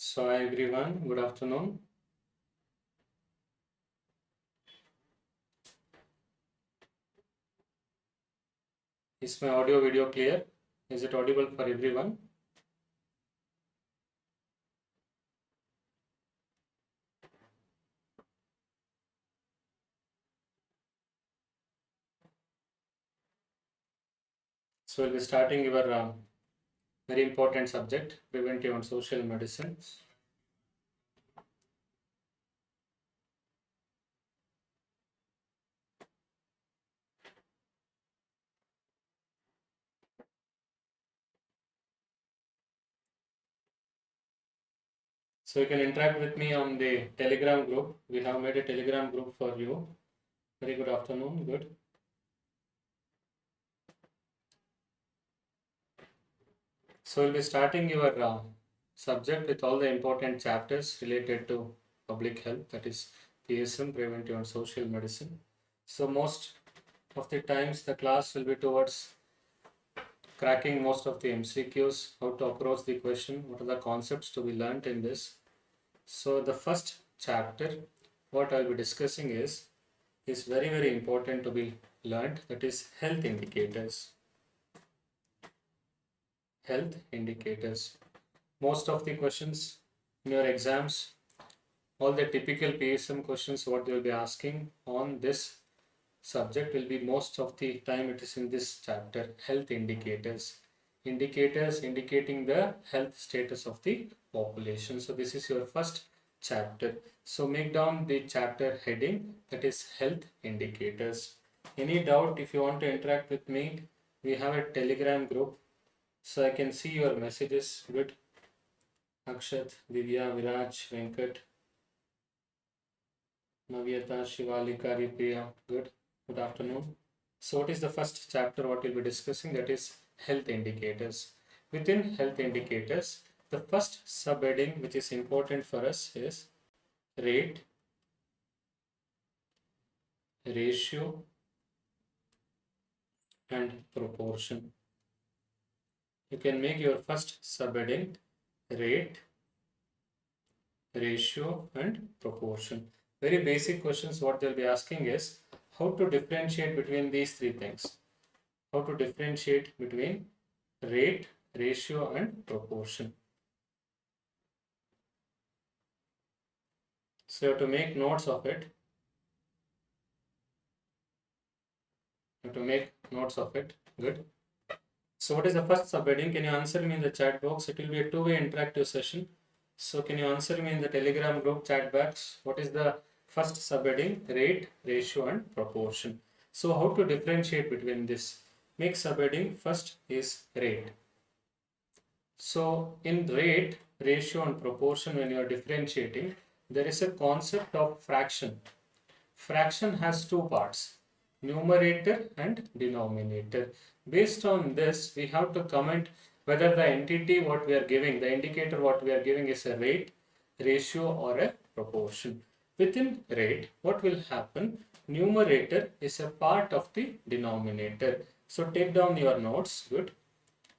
So hi everyone, good afternoon. Is my audio video clear? Is it audible for everyone? So we'll be starting your very important subject, preventive and social medicine. So you can interact with me on the Telegram group. We have made a Telegram group for you. Very good afternoon, good. So we'll be starting your subject with all the important chapters related to public health, that is PSM, preventive and social medicine. So most of the times the class will be towards cracking most of the MCQs, how to approach the question, what are the concepts to be learnt in this. So the first chapter, what I'll be discussing is very important to be learnt, that is health indicators. Health indicators. Most of the questions in your exams, all the typical PSM questions what they will be asking on this subject will be most of the time it is in this chapter, health indicators. Indicators indicating the health status of the population. So this is your first chapter. So make down the chapter heading, that is health indicators. Any doubt, if you want to interact with me, we have a Telegram group. So I can see your messages. Good. Akshat, Divya, Viraj, Venkat, Navyata, Shivalika, Ripriya. Good. Good afternoon. So what is the first chapter what we'll be discussing? That is health indicators. Within health indicators, the first subheading which is important for us is rate, ratio and proportion. You can make your first subheading rate, ratio and proportion. Very basic questions what they'll be asking is how to differentiate between these three things. How to differentiate between rate, ratio and proportion. So you have to make notes of it. You have to make notes of it. Good. So what is the first subheading? Can you answer me in the chat box? It will be a two-way interactive session. So can you answer me in the Telegram group chat box? What is the first subheading? Rate, ratio and proportion. So how to differentiate between this? Make subheading first is rate. So in rate, ratio and proportion, when you are differentiating, there is a concept of fraction. Fraction has two parts, numerator and denominator. Based on this, we have to comment whether the entity what we are giving, the indicator what we are giving is a rate, ratio or a proportion. Within rate, what will happen? Numerator is a part of the denominator. So take down your notes. Good.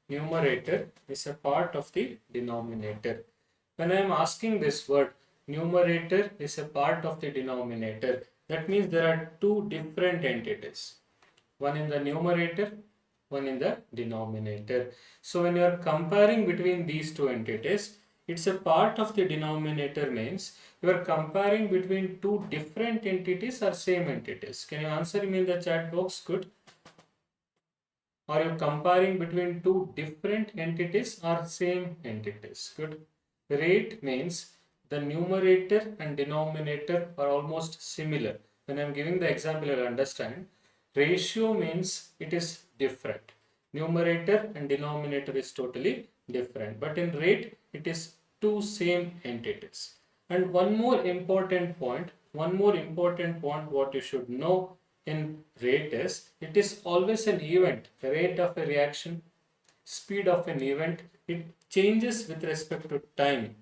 Numerator is a part of the denominator. When I am asking this word, numerator is a part of the denominator, that means there are two different entities. One in the numerator, one in the denominator. So when you are comparing between these two entities, it's a part of the denominator means you are comparing between two different entities or same entities. Can you answer me in the chat box? Good. Are you comparing between two different entities or same entities? Good. Rate means the numerator and denominator are almost similar. When I am giving the example, you'll understand. Ratio means it is different. Numerator and denominator is totally different. But in rate, it is two same entities. And one more important point what you should know in rate is, it is always an event, rate of a reaction, speed of an event, it changes with respect to time.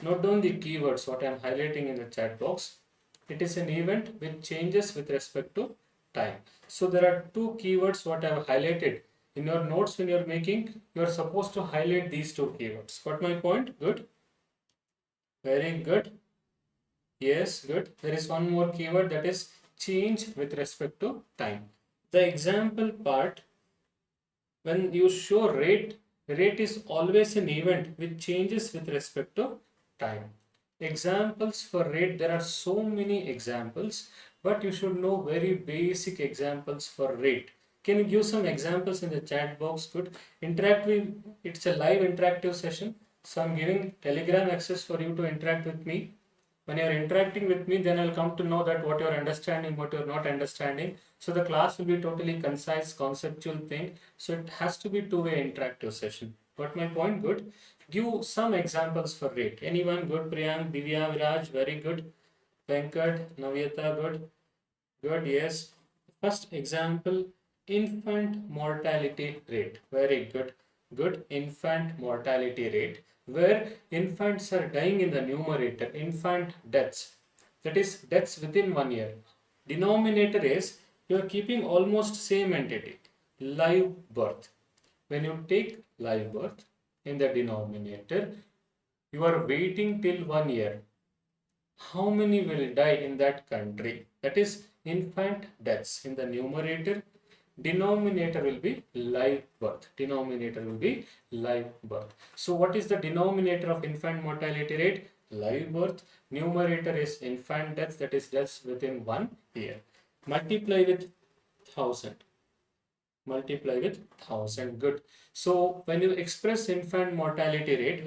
Note down the keywords what I am highlighting in the chat box. It is an event which changes with respect to time. So there are two keywords what I have highlighted. In your notes when you are making, you are supposed to highlight these two keywords. Got my point? Good. Very good. Yes, good. There is one more keyword, that is change with respect to time. The example part, when you show rate, rate is always an event which changes with respect to time. Examples for rate, there are so many examples, but you should know very basic examples for rate. Can you give some examples in the chat box? Good. Interact with, it's a live interactive session. So I'm giving Telegram access for you to interact with me. When you're interacting with me, then I'll come to know that what you're understanding, what you're not understanding. So the class will be totally concise, conceptual thing. So it has to be two-way interactive session. Got my point? Good. Give some examples for rate. Anyone? Good. Priyank, Divya, Viraj, very good. Venkat, Navyata, good. Good, yes. First example, infant mortality rate. Very good. Good. Infant mortality rate, where infants are dying in the numerator, infant deaths. That is deaths within 1 year. Denominator is you are keeping almost same entity, live birth. When you take live birth in the denominator, you are waiting till 1 year. How many will die in that country? That is infant deaths. In the numerator, denominator will be live birth. Denominator will be live birth. So what is the denominator of infant mortality rate? Live birth. Numerator is infant deaths, that is deaths within 1 year. Multiply with 1000. Multiply with 1000. Good. So when you express infant mortality rate,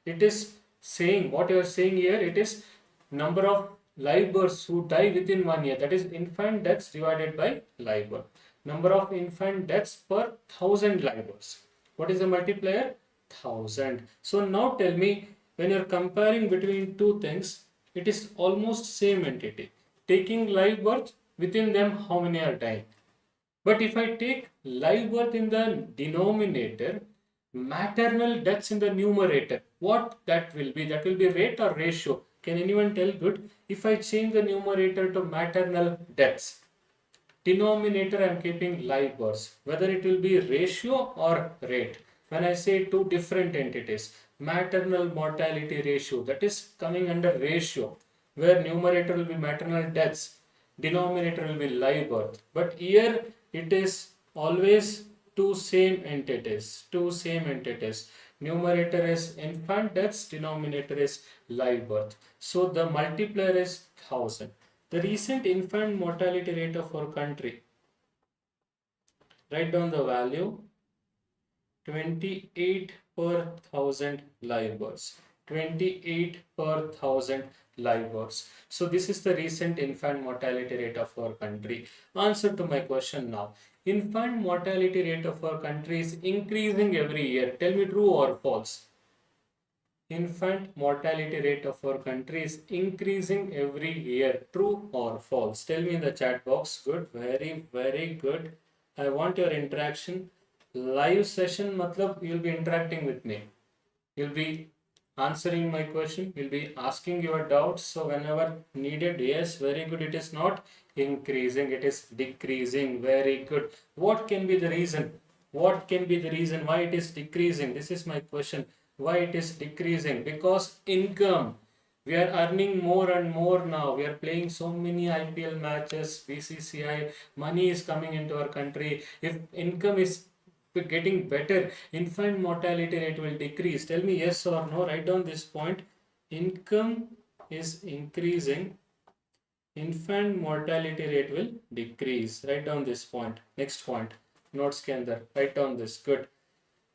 it is saying, what you are saying here, it is number of live births who die within 1 year, that is infant deaths divided by live birth. Number of infant deaths per 1000 live births. What is the multiplier? 1000. So now tell me, when you are comparing between two things, it is almost same entity. Taking live birth, within them how many are dying? But if I take live birth in the denominator, maternal deaths in the numerator, what that will be? That will be rate or ratio? Can anyone tell? Good. If I change the numerator to maternal deaths, denominator I am keeping live births, whether it will be ratio or rate. When I say two different entities, maternal mortality ratio, that is coming under ratio, where numerator will be maternal deaths, denominator will be live birth. But here it is always two same entities. Numerator is infant deaths, denominator is live birth. So the multiplier is 1000. The recent infant mortality rate of our country, write down the value, 28 per 1000 live births. 28 per 1000 live births. So this is the recent infant mortality rate of our country. Answer to my question now. Infant mortality rate of our country is increasing every year. Tell me true or false. Infant mortality rate of our country is increasing every year. True or false? Tell me in the chat box. Good. Very, very good. I want your interaction. Live session matlab you'll be interacting with me. You'll be answering my question, will be asking your doubts. So whenever needed, yes, very good. It is not increasing, it is decreasing. Very good. What can be the reason? What can be the reason why it is decreasing? This is my question. Why it is decreasing? Because income. We are earning more and more now. We are playing so many IPL matches, BCCI, money is coming into our country. If income is getting better, infant mortality rate will decrease. Tell me yes or no. Write down this point. Income is increasing, infant mortality rate will decrease. Write down this point. Next point, notes ke andar write down this. Good.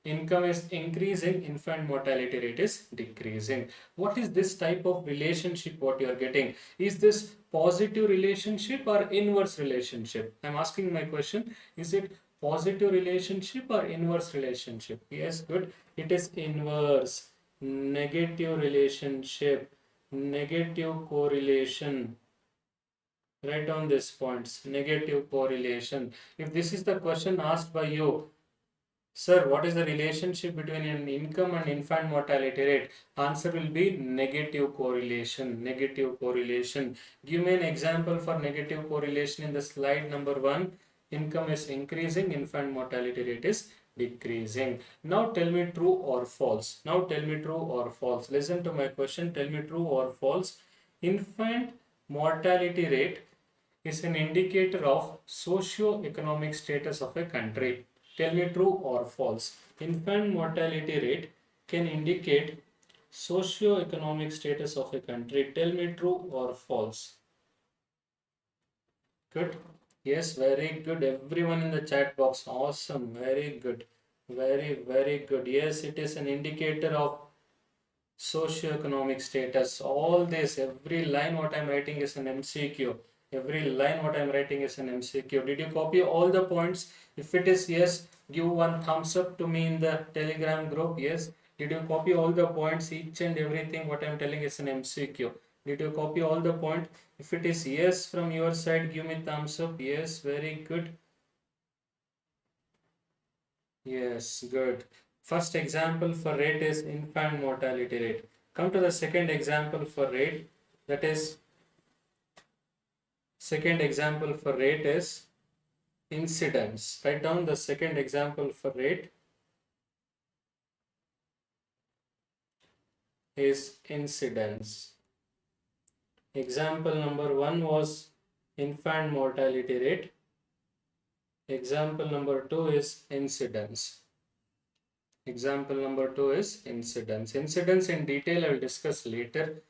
Income is increasing, infant mortality rate is decreasing. What is this type of relationship what you are getting? Is this positive relationship or inverse relationship? I'm asking my question. Is it positive relationship or inverse relationship? Yes, good. It is inverse. Negative relationship, negative correlation. Write down these points. Negative correlation. If this is the question asked by you, sir, what is the relationship between an income and infant mortality rate? Answer will be negative correlation. Negative correlation. Give me an example for negative correlation in the slide number 1. Income is increasing, infant mortality rate is decreasing. Now tell me true or false. Now tell me true or false. Listen to my question. Tell me true or false. Infant mortality rate is an indicator of socio-economic status of a country. Tell me true or false. Infant mortality rate can indicate socio-economic status of a country. Tell me true or false. Good. Yes, very good. Everyone in the chat box. Awesome. Very good. Very good. Yes, it is an indicator of socio-economic status. All this, every line what I'm writing is an MCQ. Every line what I'm writing is an MCQ. Did you copy all the points? If it is yes, give one thumbs up to me in the Telegram group. Yes. Did you copy all the points? Each and everything what I'm telling is an MCQ. Did you copy all the points? If it is yes from your side, give me thumbs up. Yes, very good. Yes, good. First example for rate is infant mortality rate. Come to the second example for rate. That is, second example for rate is incidence. Write down the second example for rate is incidence. Example number 1 was infant mortality rate. Example number 2 is incidence. Example number 2 is incidence. Incidence in detail I will discuss later,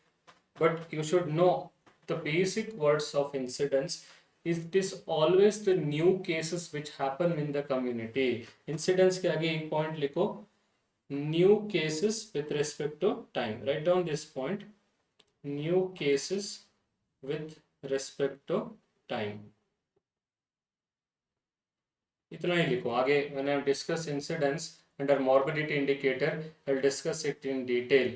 but you should know the basic words of incidence. It is always the new cases which happen in the community. Incidence के आगे एक point लिखो, new cases with respect to time. Write down this point, new cases with respect to time. इतना ही लिखो आगे. When I discuss incidence under morbidity indicator, I will discuss it in detail.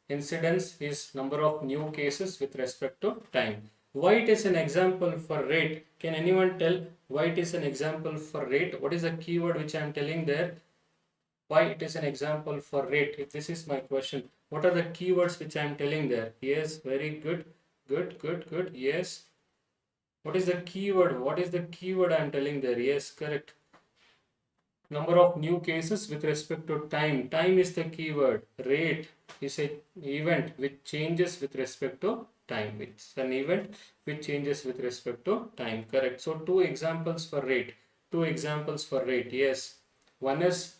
Incidence is number of new cases with respect to time. Why it is an example for rate? Can anyone tell why it is an example for rate? What is the keyword which I am telling there? Why it is an example for rate? If this is my question, what are the keywords which I am telling there? Yes, very good. Good. Yes. What is the keyword? What is the keyword I am telling there? Yes, correct. Number of new cases with respect to time. Time is the keyword. Rate is an event which changes with respect to time. It's an event which changes with respect to time. Correct. So two examples for rate. Two examples for rate. Yes. One is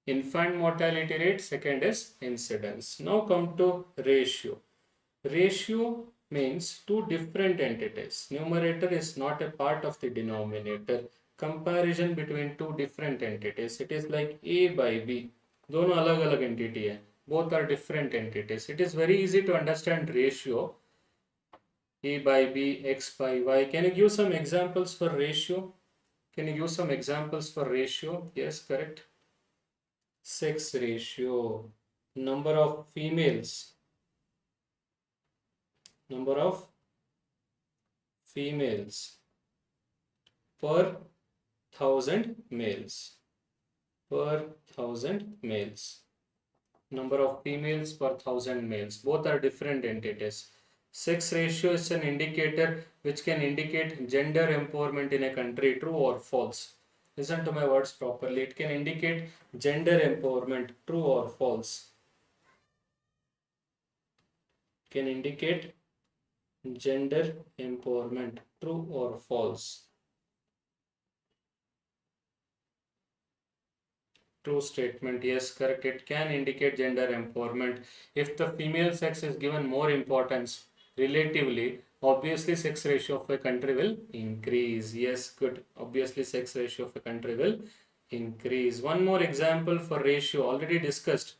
infant mortality rate. Second is incidence. Now come to ratio. Ratio means two different entities. Numerator is not a part of the denominator. Comparison between two different entities. It is like A by B. दोनों अलग अलग entity है. Both are different entities. It is very easy to understand ratio. A by B, X by Y. Can you give some examples for ratio? Can you give some examples for ratio? Yes, correct. Sex ratio. Number of females. Number of females per 1000 males. Per 1000 males. Number of females per 1000 males. Both are different entities. Sex ratio is an indicator which can indicate gender empowerment in a country. True or false? Listen to my words properly. It can indicate gender empowerment. True or false? Can indicate gender empowerment. True or false? True statement. Yes, correct. It can indicate gender empowerment. If the female sex is given more importance relatively, obviously sex ratio of a country will increase. Yes, good. Obviously sex ratio of a country will increase. One more example for ratio already discussed.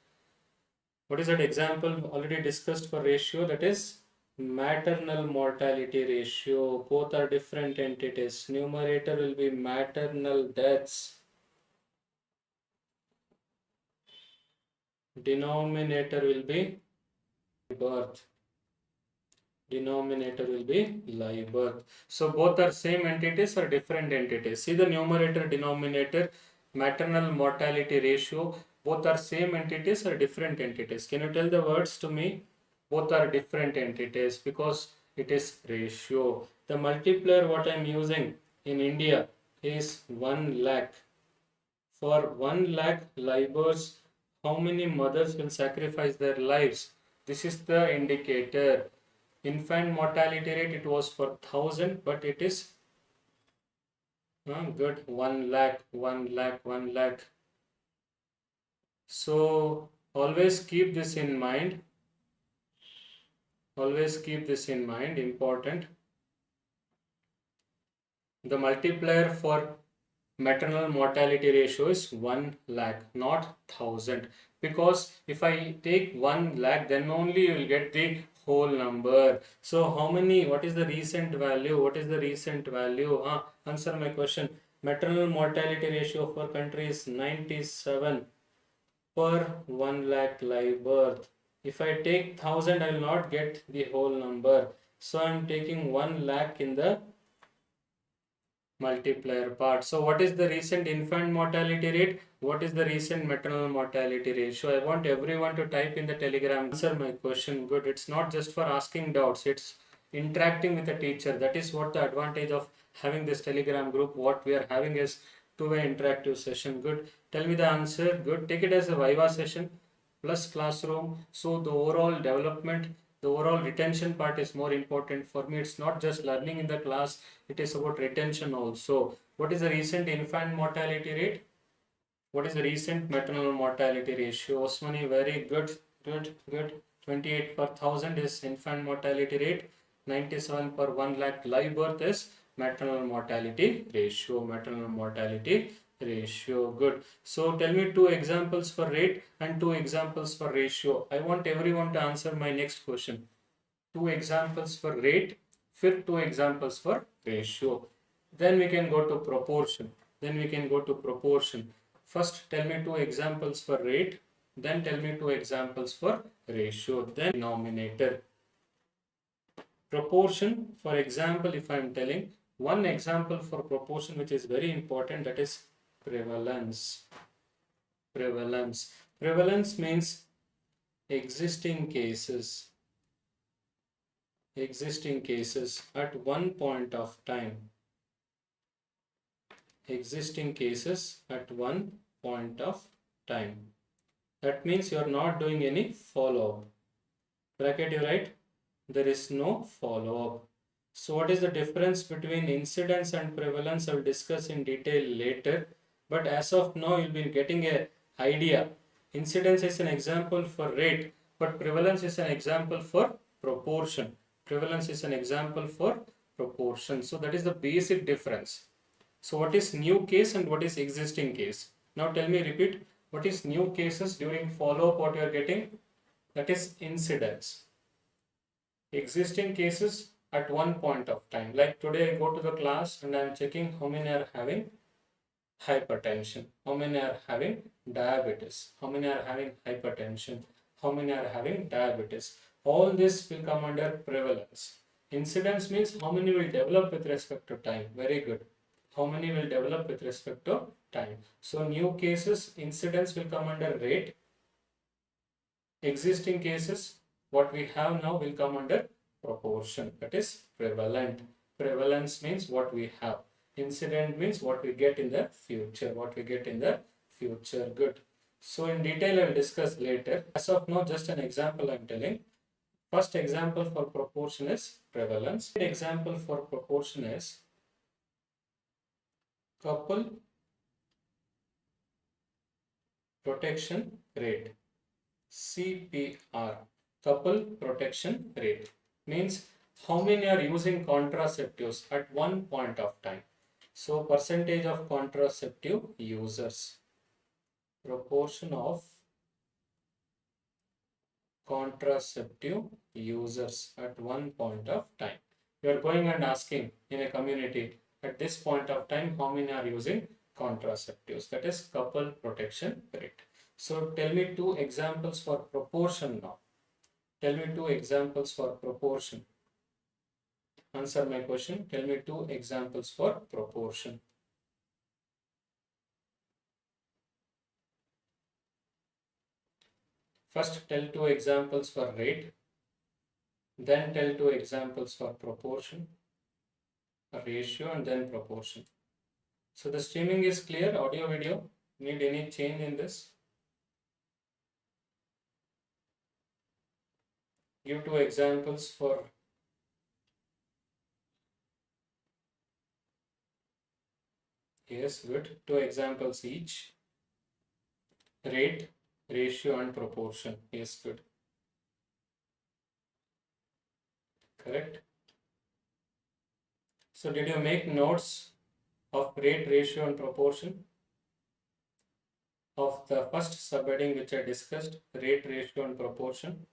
What is that example already discussed for ratio? That is maternal mortality ratio. Both are different entities. Numerator will be maternal deaths. Denominator will be birth. Denominator will be live birth. So both are same entities or different entities. See the numerator, denominator, maternal mortality ratio. Both are same entities or different entities. Can you tell the words to me? Both are different entities because it is ratio. The multiplier what I am using in India is 1 lakh For 1 lakh laborers, how many mothers will sacrifice their lives? This is the indicator. Infant mortality rate, it was for 1000, but it is good. 1 lakh, 1 lakh, 1 lakh. So always keep this in mind. Always keep this in mind. Important. The multiplier for maternal mortality ratio is 1 lakh, not 1000. Because if I take 1 lakh, then only you will get the whole number. So how many, what is the recent value? What is the recent value? Answer my question. Maternal mortality ratio for country is 97 per 1 lakh live birth. If I take 1000, I will not get the whole number. So I am taking 1 lakh in the multiplier part. So what is the recent infant mortality rate? What is the recent maternal mortality ratio? I want everyone to type in the telegram. Answer my question. Good. It's not just for asking doubts. It's interacting with the teacher. That is what the advantage of having this telegram group. What we are having is two-way interactive session. Good. Tell me the answer. Good. Take it as a Viva session plus classroom. So the overall development, the overall retention part is more important for me. It's not just learning in the class, it is about retention also. What is the recent infant mortality rate? What is the recent maternal mortality ratio? Osmani, very good, good, good. 28 per 1000 is infant mortality rate. 97 per 1 lakh live birth is maternal mortality ratio. Maternal mortality ratio. Good. So tell me two examples for rate and two examples for ratio. I want everyone to answer my next question. Two examples for rate, fit two examples for ratio. Then we can go to proportion. Then we can go to proportion. First tell me two examples for rate, then tell me two examples for ratio, then denominator. Proportion, for example, if I am telling one example for proportion which is very important, that is prevalence. Prevalence. Prevalence means existing cases. Existing cases at one point of time. Existing cases at one point of time. That means you are not doing any follow-up. Bracket you write, there is no follow-up. So what is the difference between incidence and prevalence? I will discuss in detail later. But as of now, you'll be getting an idea. Incidence is an example for rate, but prevalence is an example for proportion. Prevalence is an example for proportion. So that is the basic difference. So what is new case and what is existing case? Now tell me, repeat, what is new cases during follow-up, what you are getting? That is incidence. Existing cases at one point of time. Like today I go to the class and I am checking how many are having hypertension, how many are having diabetes, how many are having hypertension, how many are having diabetes. All this will come under prevalence. Incidence means how many will develop with respect to time. Very good. How many will develop with respect to time. So new cases, incidence will come under rate. Existing cases, what we have now, will come under proportion. That is prevalent. Prevalence means what we have. Incident means what we get in the future. What we get in the future. Good. So in detail I will discuss later. As of now, just an example I am telling. First example for proportion is prevalence. Second example for proportion is couple protection rate. CPR, couple protection rate, means how many are using contraceptives at one point of time. So percentage of contraceptive users, proportion of contraceptive users at one point of time. You are going and asking in a community at this point of time how many are using contraceptives. That is couple protection rate. So tell me two examples for proportion now. Tell me two examples for proportion. Answer my question. Tell me two examples for proportion. First tell two examples for rate. Then tell two examples for proportion, ratio, and then proportion. So the streaming is clear, audio, video. Need any change in this? Give two examples for. Yes, good. Two examples each. Rate, ratio and proportion. Yes, good. Correct. So did you make notes of rate, ratio and proportion of the first subheading which I discussed, rate, ratio and proportion?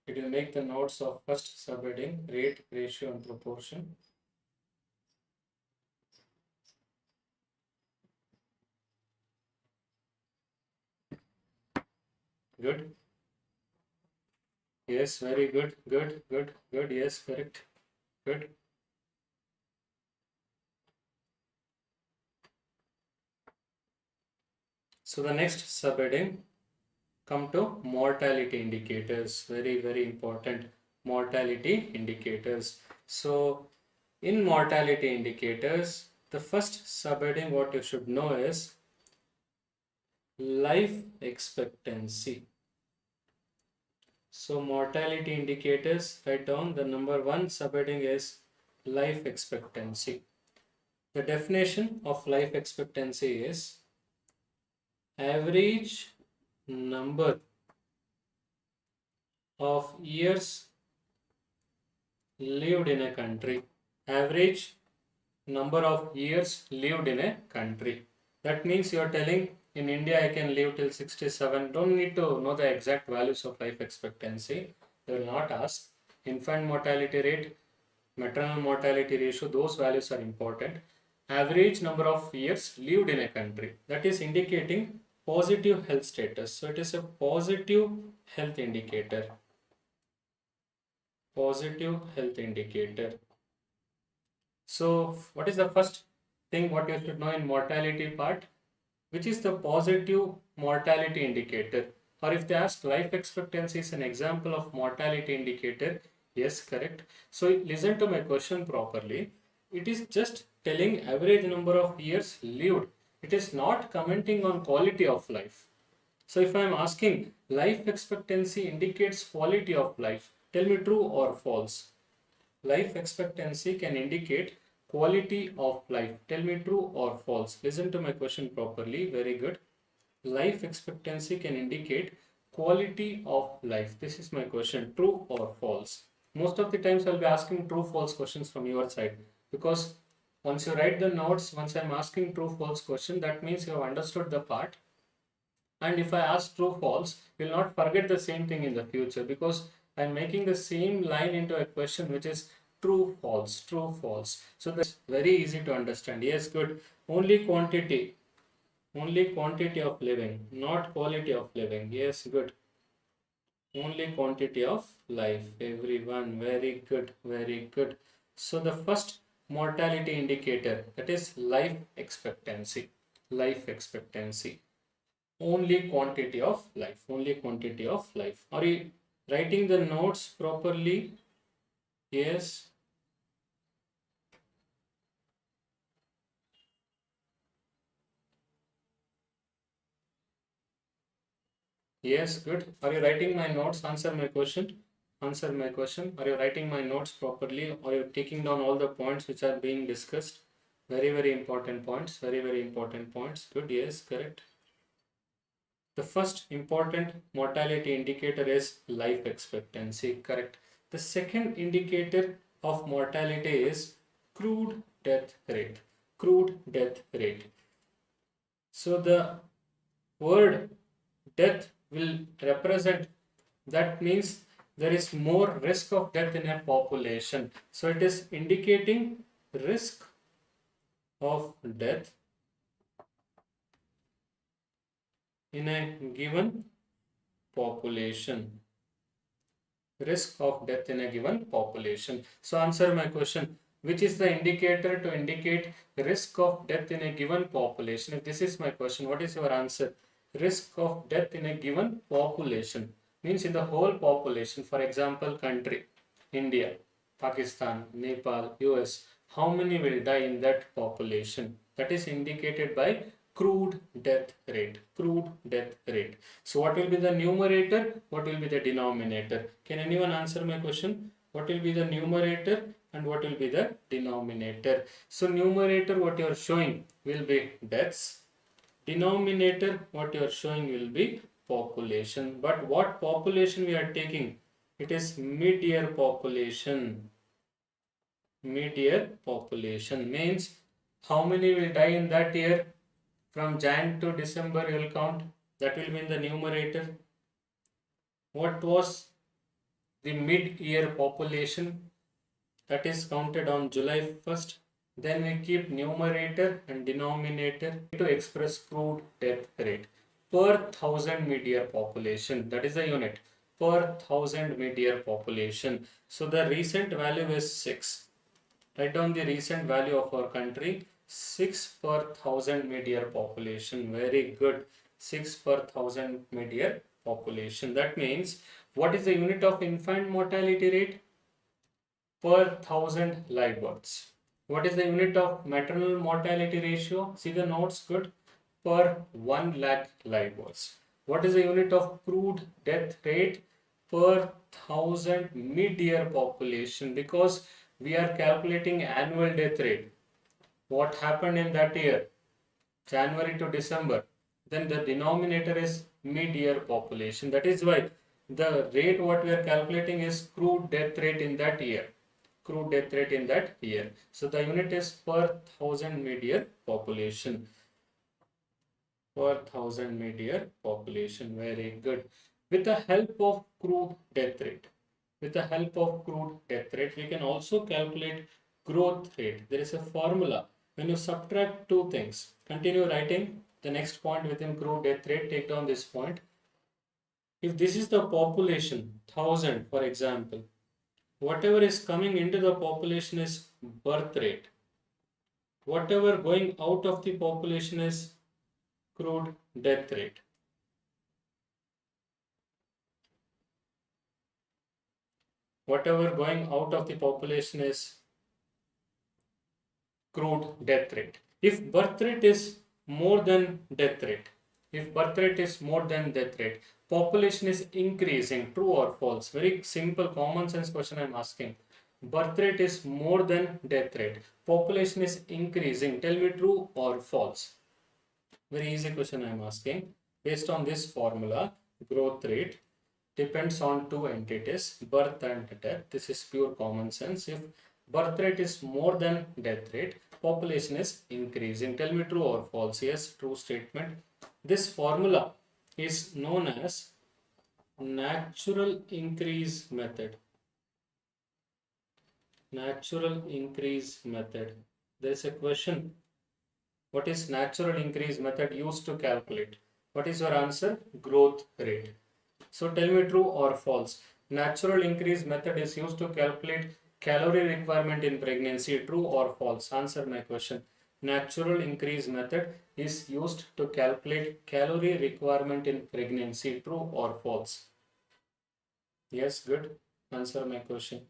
Did you make the notes of first subheading, rate, ratio and proportion? Good. Yes, very good. Good, good, good. Yes, correct. Good. So the next subheading, come to mortality indicators. Very, very important. Mortality indicators. So in mortality indicators, the first subheading what you should know is life expectancy. So mortality indicators, write down the number one subheading is life expectancy. The definition of life expectancy is average number of years lived in a country. Average number of years lived in a country. That means you are telling in India I can live till 67. Don't need to know the exact values of life expectancy. They will not ask. Infant mortality rate, maternal mortality ratio, those values are important. Average number of years lived in a country. That is indicating positive health status. So it is a positive health indicator. Positive health indicator. So what is the first thing what you should know in mortality part? Which is the positive mortality indicator? Or if they ask life expectancy is an example of mortality indicator, yes, correct. So listen to my question properly. It is just telling average number of years lived. It is not commenting on quality of life. So if I am asking life expectancy indicates quality of life, tell me true or false. Life expectancy can indicate quality of life. Tell me true or false. Listen to my question properly. Very good. Life expectancy can indicate quality of life. This is my question. True or false? Most of the times I'll be asking true false questions from your side, because once you write the notes, once I'm asking true false question, that means you have understood the part. And if I ask true false, you'll not forget the same thing in the future, because I'm making the same line into a question which is true false, true false. So that's very easy to understand. Yes, good. Only quantity of living, not quality of living. Yes, good. Only quantity of life. Everyone, very good, very good. So the first mortality indicator, that is life expectancy. Life expectancy. Only quantity of life. Only quantity of life. Are you writing the notes properly? Yes. Yes, good. Are you writing my notes? Answer my question. Answer my question. Are you writing my notes properly? Are you taking down all the points which are being discussed? Very, very important points. Very, very important points. Good. Yes, correct. The first important mortality indicator is life expectancy. Correct. The second indicator of mortality is crude death rate. Crude death rate. So the word death will represent, that means there is more risk of death in a population. So it is indicating risk of death in a given population. Risk of death in a given population. So answer my question. Which is the indicator to indicate risk of death in a given population? If this is my question, what is your answer? Risk of death in a given population means in the whole population. For example, country, India, Pakistan, Nepal, US. How many will die in that population? That is indicated by crude death rate. Crude death rate. So what will be the numerator? What will be the denominator? Can anyone answer my question? What will be the numerator and what will be the denominator? So numerator, what you are showing will be deaths. Denominator, what you are showing will be population. But what population we are taking? It is mid-year population. Mid-year population means how many will die in that year? From Jan to December you will count. That will be in the numerator. What was the mid-year population? That is counted on July 1st. Then we keep numerator and denominator to express crude death rate per 1000 mid-year population. That is the unit per 1000 mid-year population. So the recent value is 6. Write down the recent value of our country. 6 per 1000 mid-year population. Very good. 6 per 1000 mid-year population. That means what is the unit of infant mortality rate? Per 1000 live births. What is the unit of maternal mortality ratio? See the notes, good. Per 1 lakh live births. What is the unit of crude death rate? Per 1000 mid-year population, because we are calculating annual death rate. What happened in that year? January to December. Then the denominator is mid-year population. That is why the rate what we are calculating is crude death rate in that year. Crude death rate in that year. So the unit is per 1000 mid-year population. Per 1000 mid-year population. Very good. With the help of crude death rate. With the help of crude death rate, we can also calculate growth rate. There is a formula. When you subtract two things, continue writing the next point within crude death rate, take down this point. If this is the population, 1000 for example, whatever is coming into the population is birth rate. Whatever going out of the population is crude death rate. Whatever going out of the population is crude death rate. If birth rate is more than death rate, if birth rate is more than death rate, population is increasing, true or false? Very simple common sense question I am asking. Birth rate is more than death rate, population is increasing, tell me true or false? Very easy question I am asking. Based on this formula, growth rate depends on two entities, birth and death. This is pure common sense. If birth rate is more than death rate, population is increasing. Tell me true or false? Yes, true statement. This formula is known as natural increase method. Natural increase method. There is a question. What is natural increase method used to calculate? What is your answer? Growth rate. So tell me true or false. Natural increase method is used to calculate calorie requirement in pregnancy. True or false? Answer my question. Natural increase method is used to calculate calorie requirement in pregnancy. True or false? Yes, good. Answer my question.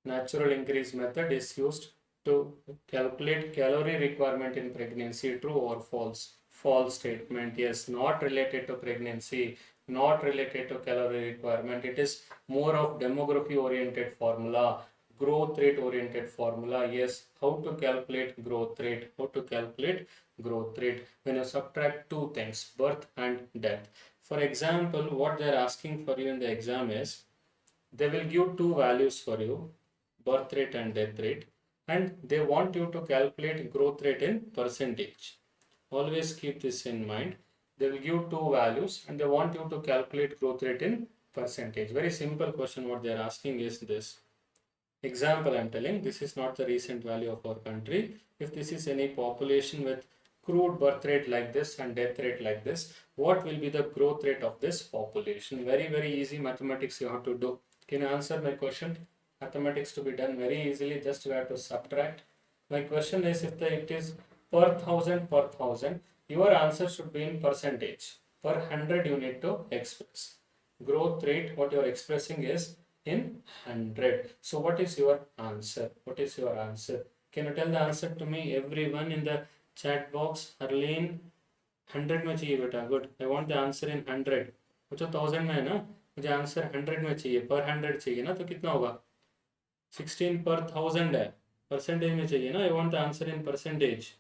Natural increase method is used to calculate calorie requirement in pregnancy. True or false? False statement. Yes, not related to pregnancy, not related to calorie requirement. It is more of demography oriented formula, growth rate oriented formula. Yes, how to calculate growth rate? How to calculate growth rate? When you subtract two things, birth and death. For example, what they are asking for you in the exam is, they will give two values for you, birth rate and death rate, and they want you to calculate growth rate in percentage. Always keep this in mind. They will give two values and they want you to calculate growth rate in percentage. Very simple question what they are asking is this. Example I am telling, this is not the recent value of our country. If this is any population with crude birth rate like this and death rate like this, what will be the growth rate of this population? Very easy mathematics you have to do. Can you answer my question? Mathematics to be done very easily, just you have to subtract. My question is, if it is per 1000, your answer should be in percentage. Per 100 you need to express. Growth rate, what you are expressing is in 100. So what is your answer? What is your answer? Can you tell the answer to me? Everyone in the chat box. Arlene, 100 में चाहिए बेटा. Good. I want the answer in 100. वो तो 1000 में है ना, मुझे answer 100 में चाहिए, पर 100 चाहिए ना, तो कितना होगा? 16 पर 1000 है, परसेंटेज में चाहिए ना. I want the answer in percentage.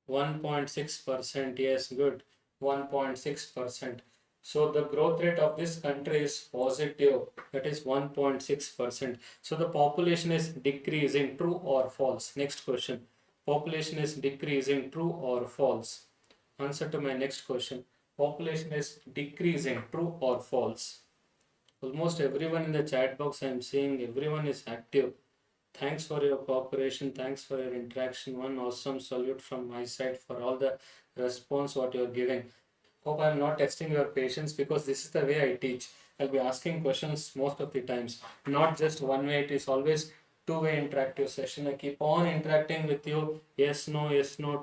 1.6%. Yes, good. 1.6%. So the growth rate of this country is positive, that is 1.6%. So the population is decreasing, true or false? Next question. Population is decreasing, true or false? Answer to my next question. Population is decreasing, true or false? Almost everyone in the chat box I am seeing, everyone is active. Thanks for your cooperation. Thanks for your interaction. One awesome salute from my side for all the response what you are giving. Hope I am not testing your patience, because this is the way I teach. I'll be asking questions most of the times. Not just one way. It is always two-way interactive session. I keep on interacting with you. Yes, no,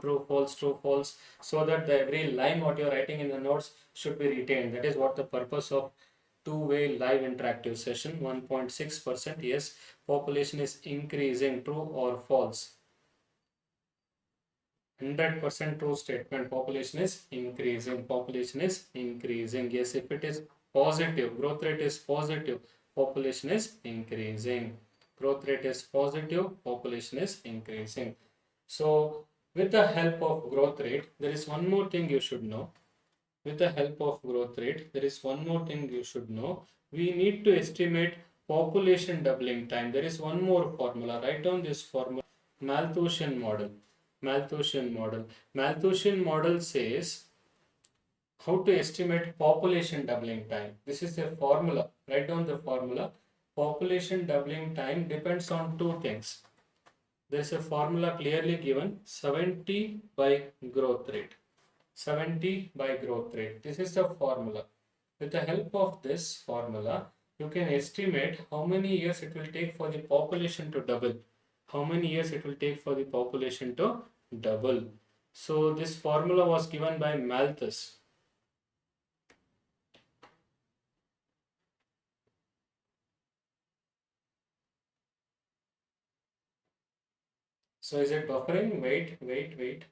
true, false. So that every line what you are writing in the notes should be retained. That is what the purpose of two-way live interactive session. 1.6%. Yes, population is increasing, true or false? 100% true statement. Population is increasing. Population is increasing. Yes, if it is positive, growth rate is positive, population is increasing. Growth rate is positive, population is increasing. So with the help of growth rate, there is one more thing you should know. With the help of growth rate, there is one more thing you should know. We need to estimate population doubling time. There is one more formula. Write down this formula. Malthusian model. Malthusian model. Malthusian model says how to estimate population doubling time. This is the formula. Write down the formula. Population doubling time depends on two things. There is a formula clearly given, 70 by growth rate. 70 by growth rate. This is the formula. With the help of this formula, you can estimate how many years it will take for the population to double. How many years it will take for the population to double. So this formula was given by Malthus. So is it buffering? Wait.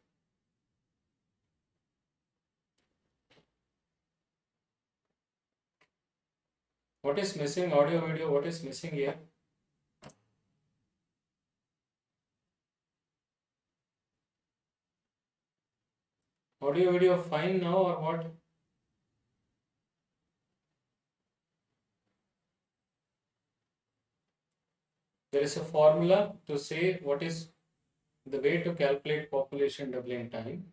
What is missing? Audio, video, what is missing here? Audio, video fine now or what? There is a formula to say what is the way to calculate population doubling time.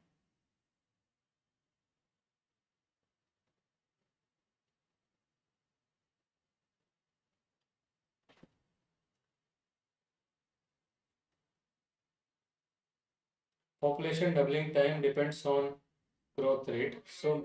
Population doubling time depends on growth rate. So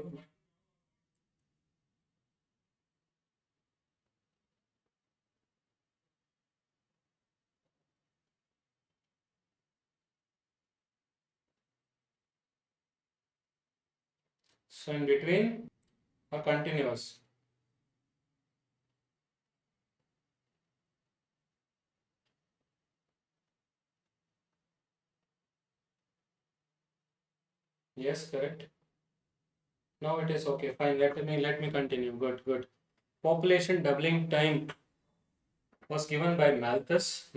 in between or continuous? Yes, correct. Now it is okay. Fine. Let me continue. Good. Population doubling time was given by Malthus.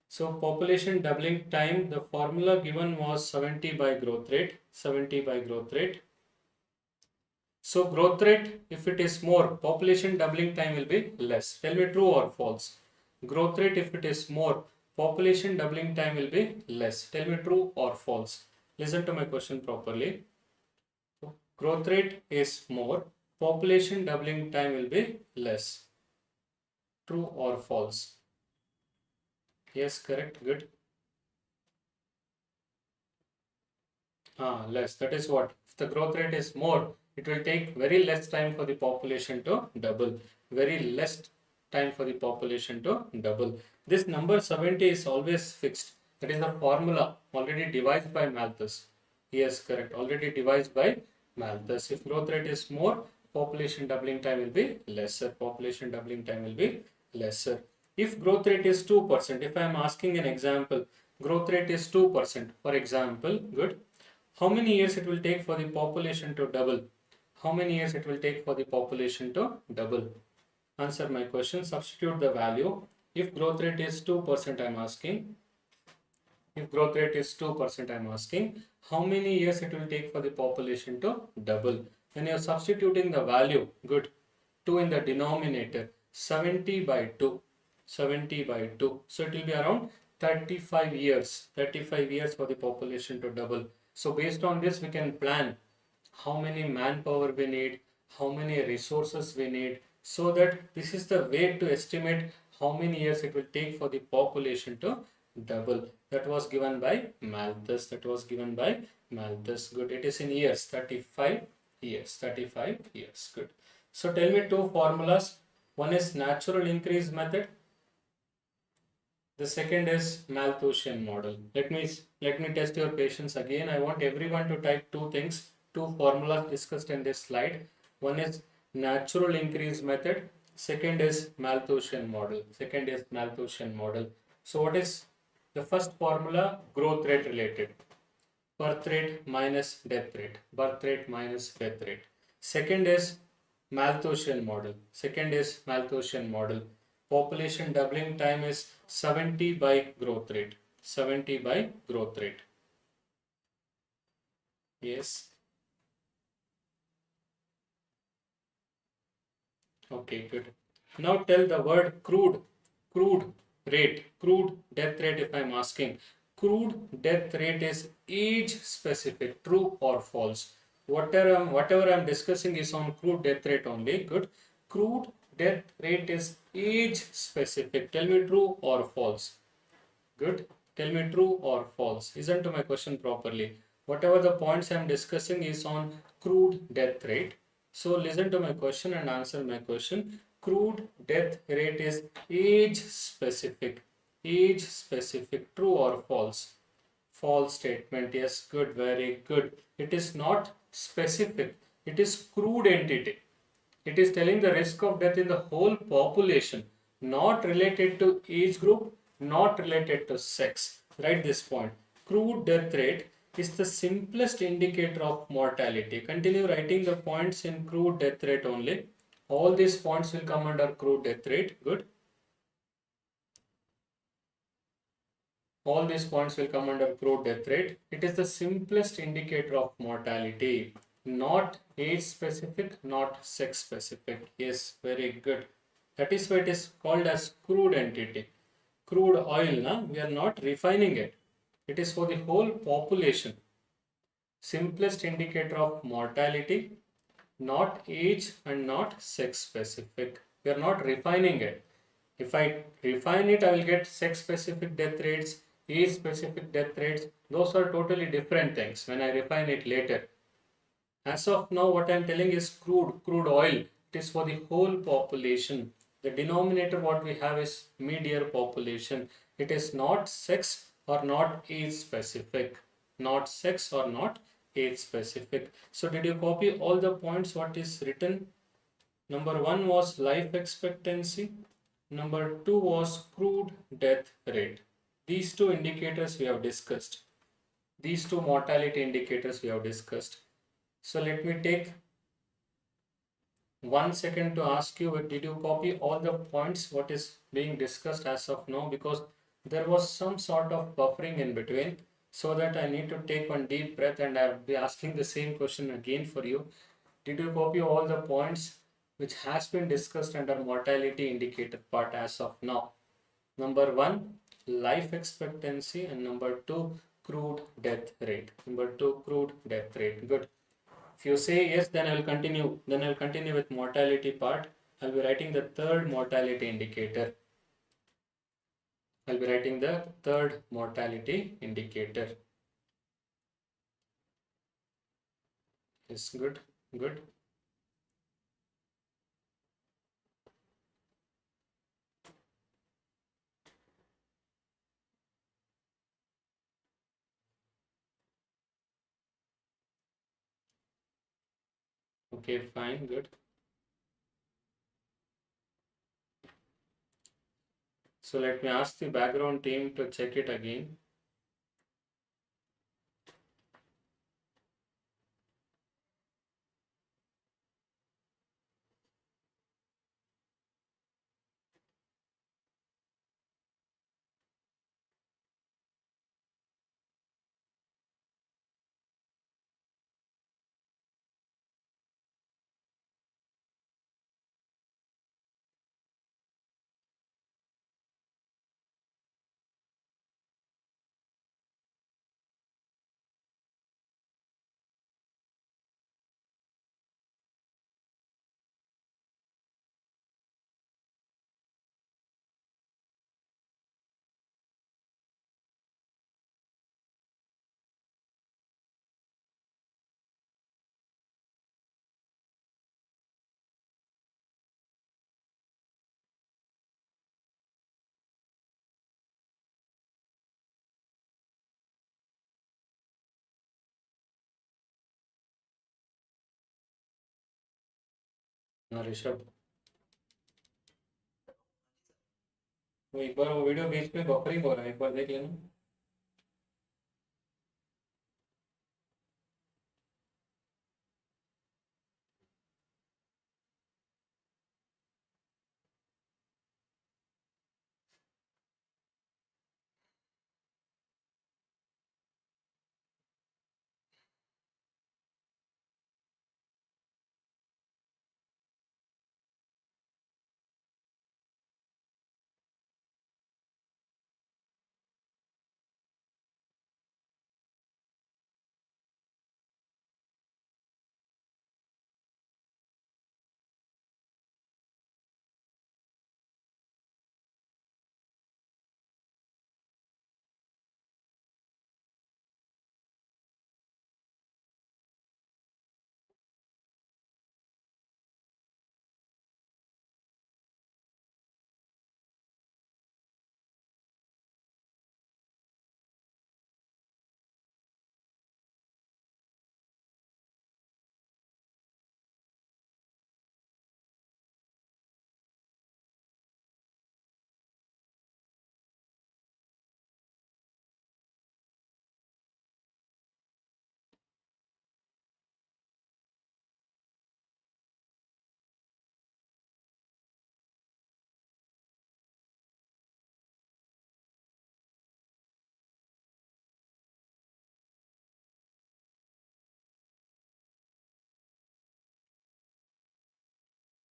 So population doubling time, the formula given was 70 by growth rate. 70 by growth rate. So growth rate, if it is more, population doubling time will be less. Tell me true or false. Growth rate, if it is more, population doubling time will be less. Tell me true or false. Listen to my question properly. Growth rate is more, population doubling time will be less. True or false? Yes, correct. Good. Less. That is what? If the growth rate is more, it will take very less time for the population to double. Very less time for the population to double. This number 70 is always fixed. That is the formula already devised by Malthus. Yes, correct. Already devised by Malthus. If growth rate is more, population doubling time will be lesser. Population doubling time will be lesser. If growth rate is 2%, if I am asking an example, growth rate is 2%, for example, good. How many years it will take for the population to double? How many years it will take for the population to double? Answer my question, substitute the value. If growth rate is 2%, I am asking. If growth rate is 2%, I am asking how many years it will take for the population to double. When you are substituting the value, good, 2 in the denominator, 70 by 2, 70 by 2. So it will be around 35 years, 35 years for the population to double. So based on this, we can plan how many manpower we need, how many resources we need, so that this is the way to estimate how many years it will take for the population to double. That was given by Malthus. That was given by Malthus. Good. It is in years, 35 years, 35 years. Good. So tell me two formulas. One is natural increase method. The second is Malthusian model. Let me test your patience again. I want everyone to type two things, two formulas discussed in this slide. One is natural increase method. Second is Malthusian model. Second is Malthusian model. So what is the first formula? Growth rate related. Birth rate minus death rate. Birth rate minus death rate. Second is Malthusian model. Second is Malthusian model. Population doubling time is 70 by growth rate. 70 by growth rate. Yes. Okay, good. Now tell the word crude. Crude rate. Crude death rate if I am asking. Crude death rate is age specific. True or false? Whatever I am discussing is on crude death rate only. Good. Crude death rate is age specific. Tell me true or false. Good. Tell me true or false. Listen to my question properly. Whatever the points I am discussing is on crude death rate. So listen to my question and answer my question. Crude death rate is age specific. Age specific. True or false? False statement. Yes, good, very good. It is not specific. It is crude entity. It is telling the risk of death in the whole population, not related to age group, not related to sex. Write this point. Crude death rate is the simplest indicator of mortality. Continue writing the points in crude death rate only. All these points will come under crude death rate. Good. All these points will come under crude death rate. It is the simplest indicator of mortality. Not age specific, not sex specific. Yes, very good. That is why it is called as crude entity. Crude oil, we are not refining it. It is for the whole population. Simplest indicator of mortality, not age and not sex specific. We are not refining it. If I refine it, I will get sex specific death rates, age specific death rates. Those are totally different things when I refine it later. As of now, what I am telling is crude oil. It is for the whole population. The denominator what we have is mid-year population. It is not sex or not age specific. Not sex or not age specific. So did you copy all the points what is written? Number 1 was life expectancy. Number 2 was crude death rate. These two indicators we have discussed. These two mortality indicators we have discussed. So let me take 1 second to ask you, did you copy all the points what is being discussed as of now? Because there was some sort of buffering in between, so that I need to take one deep breath and I will be asking the same question again for you. Did you copy all the points which has been discussed under mortality indicator part as of now? Number 1, life expectancy, and number 2, crude death rate. Number 2, crude death rate. Good. If you say yes, then I will continue. Then I will continue with mortality part. I will be writing the third mortality indicator. I will be writing the third mortality indicator. Yes, good, good. Okay, fine, good. So let me ask the background team to check it again. Rishabh, वो एक बार वो video बीच में buffering हो रहा है, एक बार देख लेना.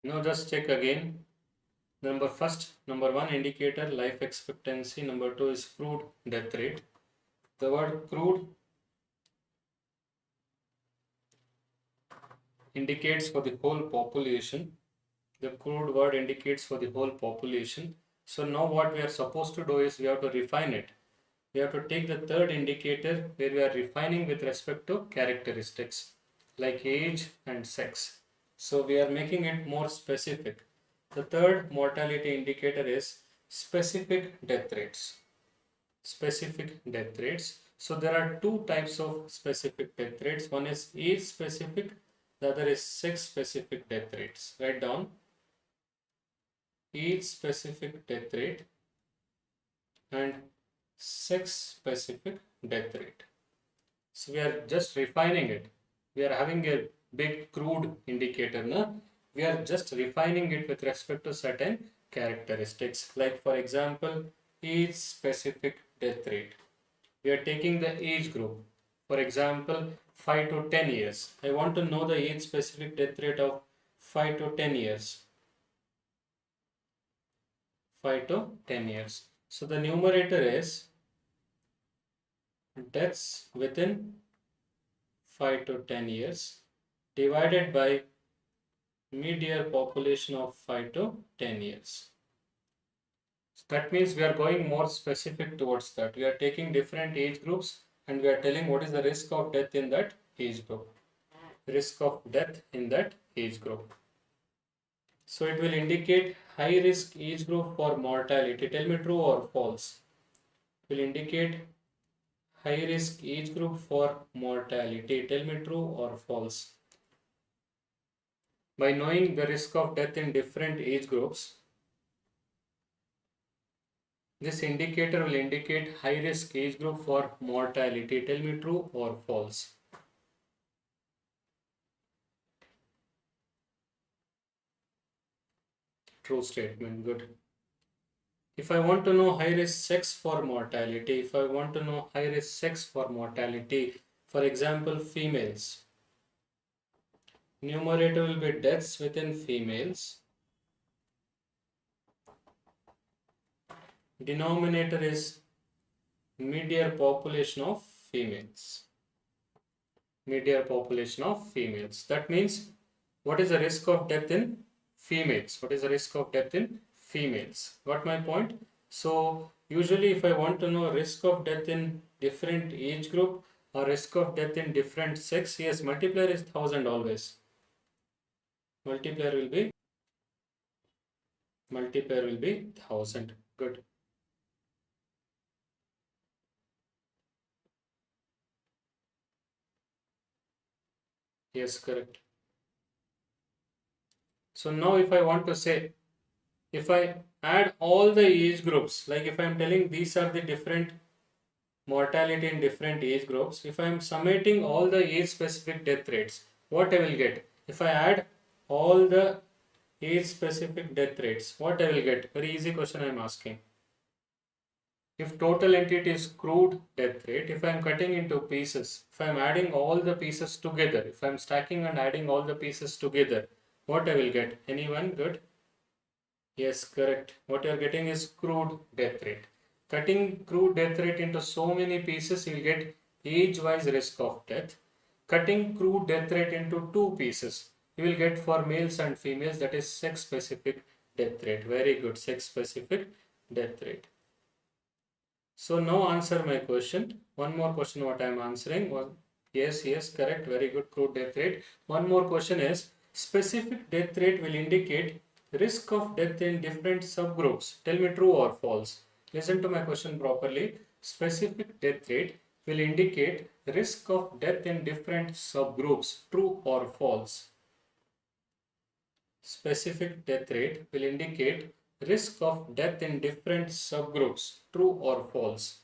Now just check again. Number one indicator life expectancy. Number two is crude death rate. The word crude indicates for the whole population. The crude word indicates for the whole population. So now what we are supposed to do is we have to refine it. We have to take the third indicator where we are refining with respect to characteristics like age and sex. So we are making it more specific. The third mortality indicator is specific death rates. Specific death rates. So there are two types of specific death rates. One is age specific, the other is sex specific death rates. Write down age specific death rate and sex specific death rate. So we are just refining it. We are having a big crude indicator. No? We are just refining it with respect to certain characteristics. Like for example, age specific death rate. We are taking the age group. For example, 5 to 10 years. I want to know the age specific death rate of 5 to 10 years. 5 to 10 years. So the numerator is deaths within 5 to 10 years divided by mid-year population of 5 to 10 years. So that means we are going more specific towards that. We are taking different age groups and we are telling what is the risk of death in that age group. Risk of death in that age group. So it will indicate high risk age group for mortality. Tell me true or false. It will indicate high risk age group for mortality. Tell me true or false. By knowing the risk of death in different age groups, This indicator will indicate high risk age group for mortality. Tell me true or false. True statement. Good. If I want to know high risk sex for mortality, if I want to know high risk sex for mortality, for example, females, numerator will be deaths within females. Denominator is mid-year population of females. Mid-year population of females. That means what is the risk of death in females? What is the risk of death in females? Got my point? So usually if I want to know risk of death in different age group or risk of death in different sex, yes, multiplier is 1000 always. Multiplier will be 1000. Good. Yes, correct. So now if I want to say, if I add all the age groups, like if I am telling these are the different mortality in different age groups, if I am summating all the age specific death rates, what I will get? If I add all the age specific death rates, what I will get? Very easy question I am asking. If total entity is crude death rate, if I am cutting into pieces, if I am adding all the pieces together, if I am stacking and adding all the pieces together, what I will get? Anyone? Good. Yes, correct. What you are getting is crude death rate. Cutting crude death rate into so many pieces, you will get age-wise risk of death. Cutting crude death rate into two pieces, you will get for males and females, that is sex-specific death rate. Very good, sex-specific death rate. So now answer my question. One more question what I am answering was, yes, correct, very good, crude death rate. One more question is, specific death rate will indicate risk of death in different subgroups. Tell me true or false. Listen to my question properly. Specific death rate will indicate risk of death in different subgroups. True or false? Specific death rate will indicate risk of death in different subgroups. True or false?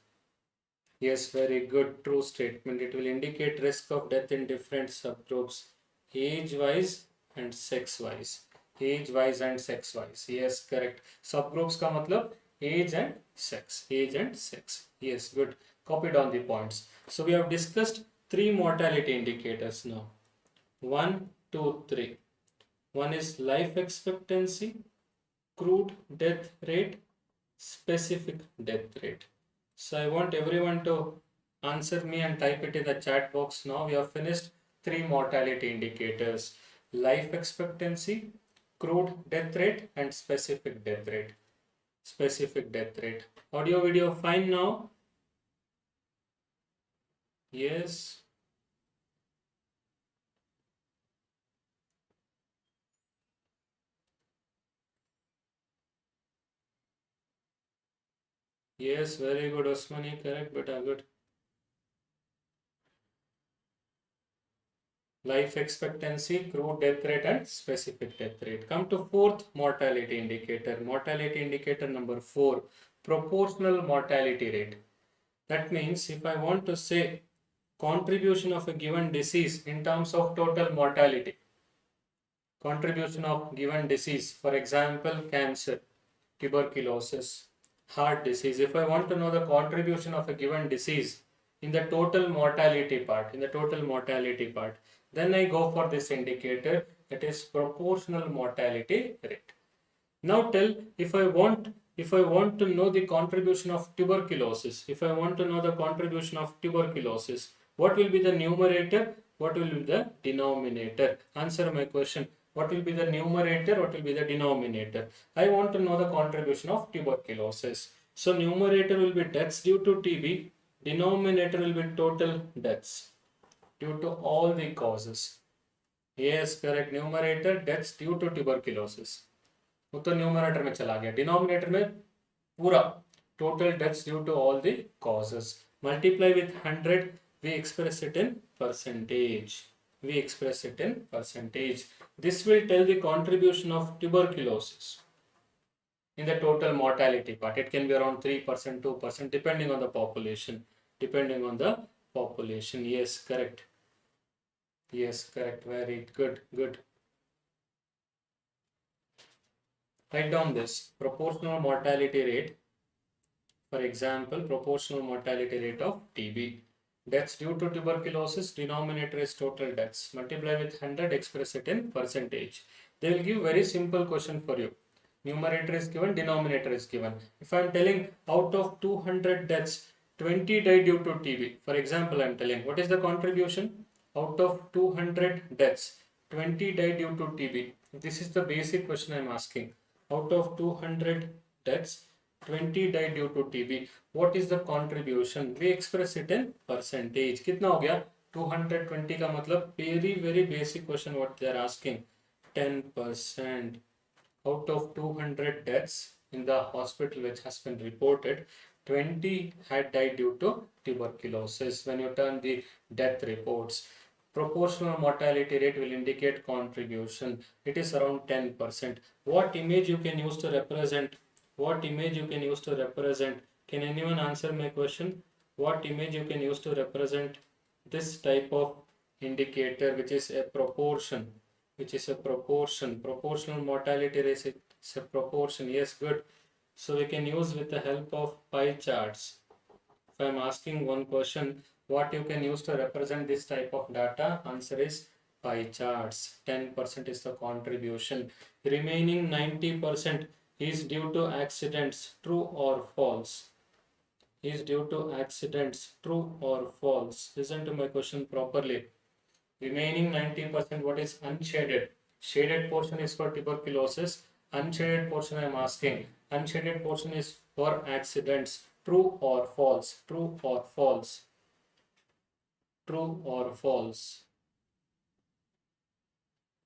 Yes, very good, true statement. It will indicate risk of death in different subgroups, age-wise and sex-wise. Age-wise and sex-wise. Yes, correct. Subgroups का मतलब age and sex. Age and sex. Yes, good. Copy down the points. So we have discussed three mortality indicators now. 1, 2, 3. One is life expectancy, crude death rate, specific death rate. So I want everyone to answer me and type it in the chat box now. We have finished three mortality indicators: life expectancy, crude death rate, and specific death rate. Specific death rate. Audio video fine now? Yes. Yes, very good, Osmani. Correct, beta, good. Life expectancy, crude death rate, and specific death rate. Come to fourth mortality indicator. Mortality indicator number 4, proportional mortality rate. That means if I want to say contribution of a given disease in terms of total mortality, contribution of given disease, for example, cancer, tuberculosis, heart disease. If I want to know the contribution of a given disease in the total mortality part, then I go for this indicator, that is proportional mortality rate. Now tell, if I want to know the contribution of tuberculosis, what will be the numerator? What will be the denominator? Answer my question. What will be the numerator? What will be the denominator? I want to know the contribution of tuberculosis. So numerator will be deaths due to TB. Denominator will be total deaths due to all the causes. Yes, correct. Numerator deaths due to tuberculosis. वो तो numerator में चला गया. Denominator में पूरा total deaths due to all the causes. Multiply with 100. We express it in percentage. This will tell the contribution of tuberculosis in the total mortality part. It can be around 3%, 2%, depending on the population. Depending on the population. Yes, correct. Yes, correct. Very good. Good. Write down this. Proportional mortality rate. For example, proportional mortality rate of TB. Deaths due to tuberculosis, denominator is total deaths. Multiply with 100, express it in percentage. They will give very simple question for you. Numerator is given, denominator is given. If I am telling out of 200 deaths, 20 died due to TB. For example, I am telling what is the contribution? Out of 200 deaths, 20 died due to TB. This is the basic question I am asking. Out of 200 deaths, 20 died due to TB. What is the contribution? We express it in percentage. कितना हो गया? 220 का मतलब very basic question what they are asking. 10%. Out of 200 deaths in the hospital which has been reported, 20 had died due to tuberculosis. When you turn the death reports, proportional mortality rate will indicate contribution. It is around 10%. What image you can use to represent? What image you can use to represent? Can anyone answer my question? What image you can use to represent this type of indicator, which is a proportion? Which is a proportion. Proportional mortality rate is a proportion. Yes, good. So we can use with the help of pie charts. If I am asking one question, what you can use to represent this type of data? Answer is pie charts. 10% is the contribution. Remaining 90% is due to accidents. True or false? Is due to accidents. True or false? Listen to my question properly. Remaining 90%, what is unshaded? Shaded portion is for tuberculosis. Unshaded portion I am asking. Unshaded portion is for accidents. True or false? True or false? True or false?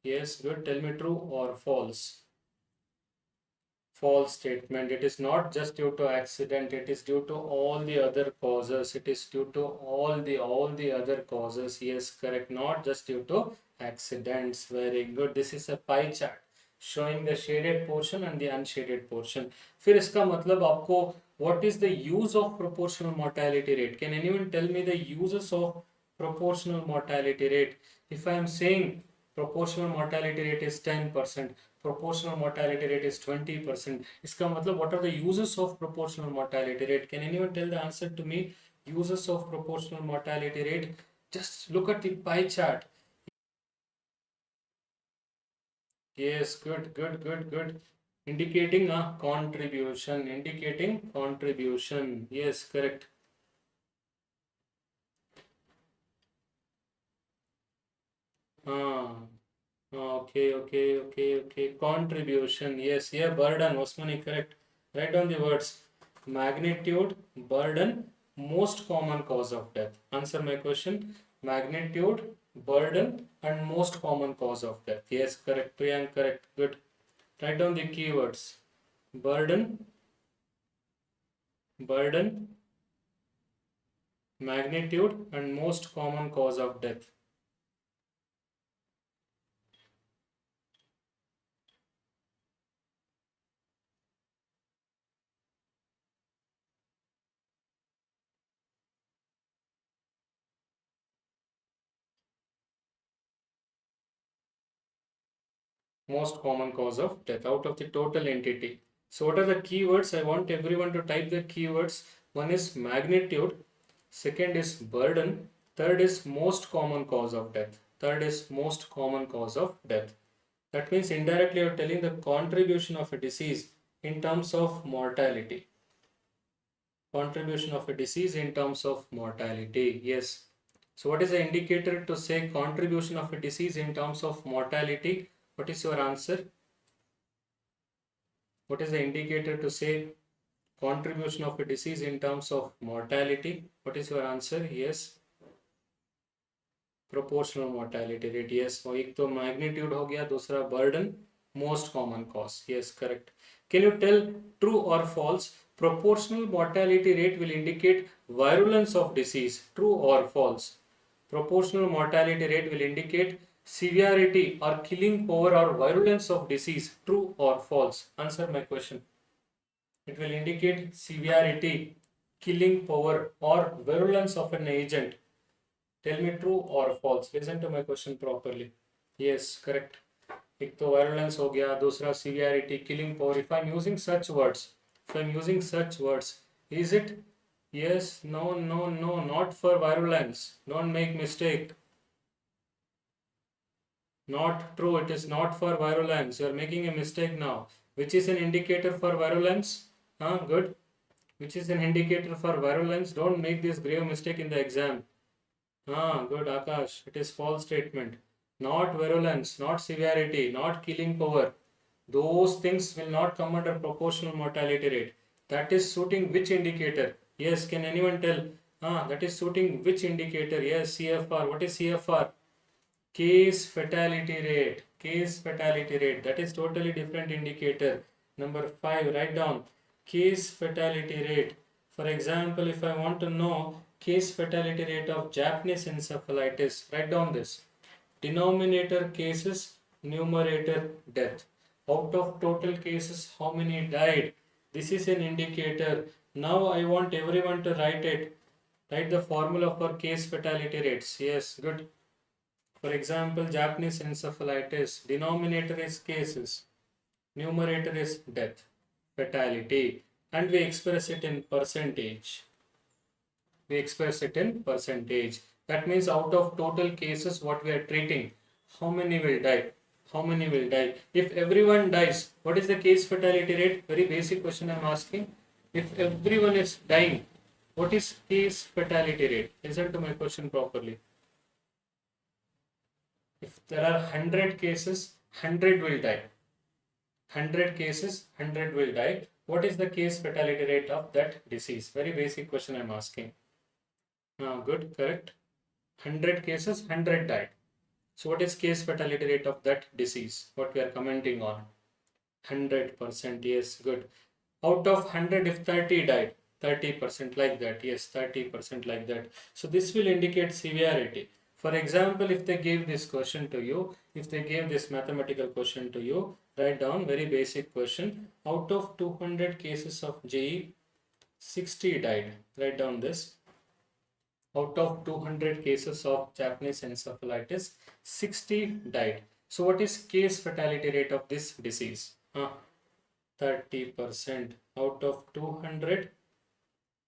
Yes, good. Tell me true or false. False statement. It is not just due to accident. It is due to all the other causes. It is due to all the other causes. Yes, correct. Not just due to accidents. Very good. This is a pie chart showing the shaded portion and the unshaded portion. फिर इसका मतलब आपको what is the use of proportional mortality rate? Can anyone tell me the uses of proportional mortality rate? If I am saying proportional mortality rate is 10%, proportional mortality rate is 20%. इसका मतलब what are the uses of proportional mortality rate? Can anyone tell the answer to me? Uses of proportional mortality rate. Just look at the pie chart. Yes, good, good, good, good. Indicating a contribution. Indicating contribution. Yes, correct. Okay. Contribution. Yes, yeah, burden. Osmani, correct. Write down the words. Magnitude, burden, most common cause of death. Answer my question. Magnitude, burden, and most common cause of death. Yes, correct. Priyank, correct. Good. Write down the keywords. Burden, magnitude, and most common cause of death. Most common cause of death out of the total entity. So what are the keywords? I want everyone to type the keywords. One is magnitude, second is burden, third is most common cause of death. Third is most common cause of death. That means indirectly you are telling the contribution of a disease in terms of mortality. Contribution of a disease in terms of mortality. Yes. So what is the indicator to say contribution of a disease in terms of mortality? What is your answer? What is the indicator to say contribution of a disease in terms of mortality? What is your answer? Yes. Proportional mortality rate. Yes. वो एक तो magnitude हो गया, दूसरा burden, most common cause. Yes, correct. Can you tell true or false? Proportional mortality rate will indicate virulence of disease. True or false? Proportional mortality rate will indicate severity or killing power or virulence of disease. True or false? Answer my question. It will indicate severity, killing power or virulence of an agent. Tell me true or false. Listen to my question properly. Yes, correct. एक तो virulence हो गया, दूसरा severity, killing power. If I'm using such words, is it yes, no, no, no, not for virulence. Don't make mistake. Not true. It is not for virulence. You are making a mistake now. Which is an indicator for virulence? Good. Which is an indicator for virulence? Don't make this grave mistake in the exam. Good, Akash. It is false statement. Not virulence, not severity, not killing power. Those things will not come under proportional mortality rate. That is suiting which indicator? Yes, can anyone tell? That is suiting which indicator? Yes, CFR. What is CFR? Case fatality rate. Case fatality rate. That is totally different indicator. Number 5, write down. Case fatality rate. For example, if I want to know case fatality rate of Japanese encephalitis, write down this. Denominator cases, numerator death. Out of total cases, how many died? This is an indicator. Now I want everyone to write it. Write the formula for case fatality rates. Yes, good. For example, Japanese encephalitis, denominator is cases, numerator is death, fatality, and we express it in percentage. That means out of total cases what we are treating, how many will die? If everyone dies, what is the case fatality rate? Very basic question I am asking. If everyone is dying, what is case fatality rate? Listen to my question properly. If there are 100 cases, 100 will die. 100 cases, 100 will die. What is the case fatality rate of that disease? Very basic question I am asking. Good, correct. 100 cases, 100 died. So what is case fatality rate of that disease? What we are commenting on? 100%, yes, good. Out of 100, if 30 died, 30% like that, yes, 30% like that. So this will indicate severity. For example, if they gave this question to you, if they gave this mathematical question to you, write down very basic question. Out of 200 cases of JE, 60 died. Write down this. Out of 200 cases of Japanese encephalitis, 60 died. So what is case fatality rate of this disease? 30%. Out of 200,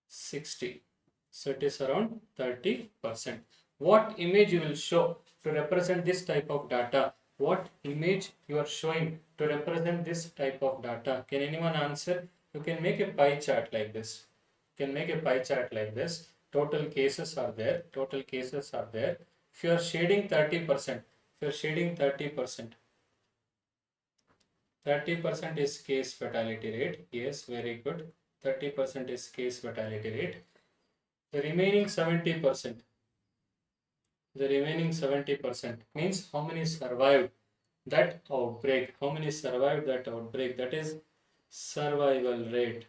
60. So it is around 30%. What image you will show to represent this type of data? What image you are showing to represent this type of data? Can anyone answer? You can make a pie chart like this. Total cases are there. If you are shading 30%, 30% is case fatality rate. Yes, very good. 30% is case fatality rate. The remaining 70%. Means how many survived that outbreak. That is survival rate.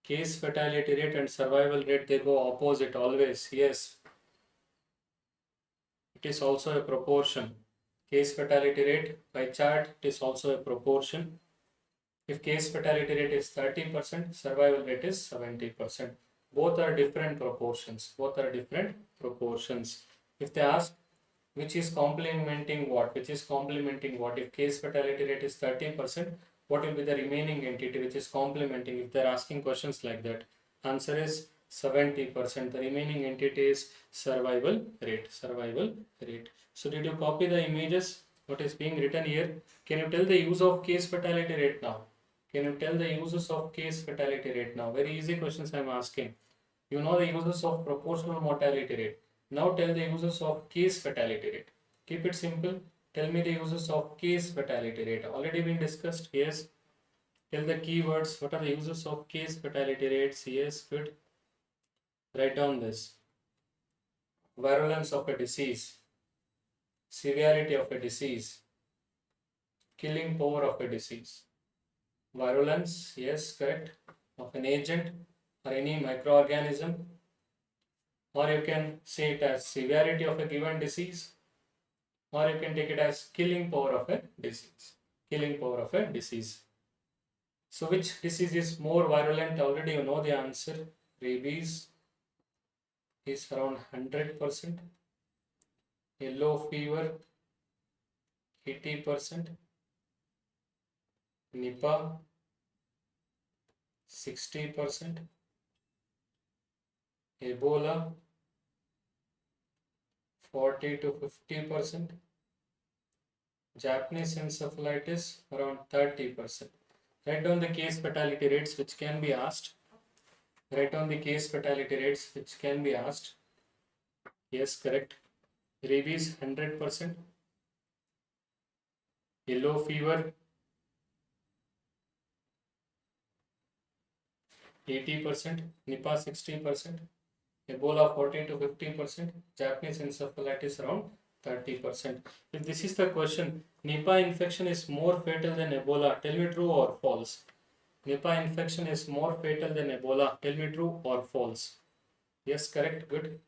Case fatality rate and survival rate, they go opposite always. Yes, it is also a proportion. Case fatality rate by chart, it is also a proportion. If case fatality rate is 30%, survival rate is 70%. Both are different proportions. If they ask which is complementing what, if case fatality rate is 30%, what will be the remaining entity which is complementing? If they are asking questions like that, answer is 70%. The remaining entity is survival rate. So did you copy the images? What is being written here? Can you tell the use of case fatality rate now? Very easy questions I am asking. You know the uses of proportional mortality rate. Now tell the uses of case fatality rate. Keep it simple. Tell me the uses of case fatality rate. Already been discussed. Yes. Tell the keywords. What are the uses of case fatality rates? Yes, good. Write down this. Virulence of a disease. Severity of a disease. Killing power of a disease. Virulence, yes, correct, of an agent or any microorganism. Or you can say it as severity of a given disease. Or you can take it as killing power of a disease. So which disease is more virulent? Already you know the answer. Rabies is around 100%. Yellow fever 80%. Nipah 60%. Ebola 40 to 50%. Japanese encephalitis around 30%. Write down the case fatality rates which can be asked. Write down the case fatality rates which can be asked. Yes, correct. Rabies 100%. Yellow fever 80%. Nipah 60%. Ebola 40 to 50%. Japanese encephalitis around 30%. If this is the question, Nipah infection is more fatal than Ebola, tell me true or false. Nipah infection is more fatal than Ebola, tell me true or false. Yes, correct, good.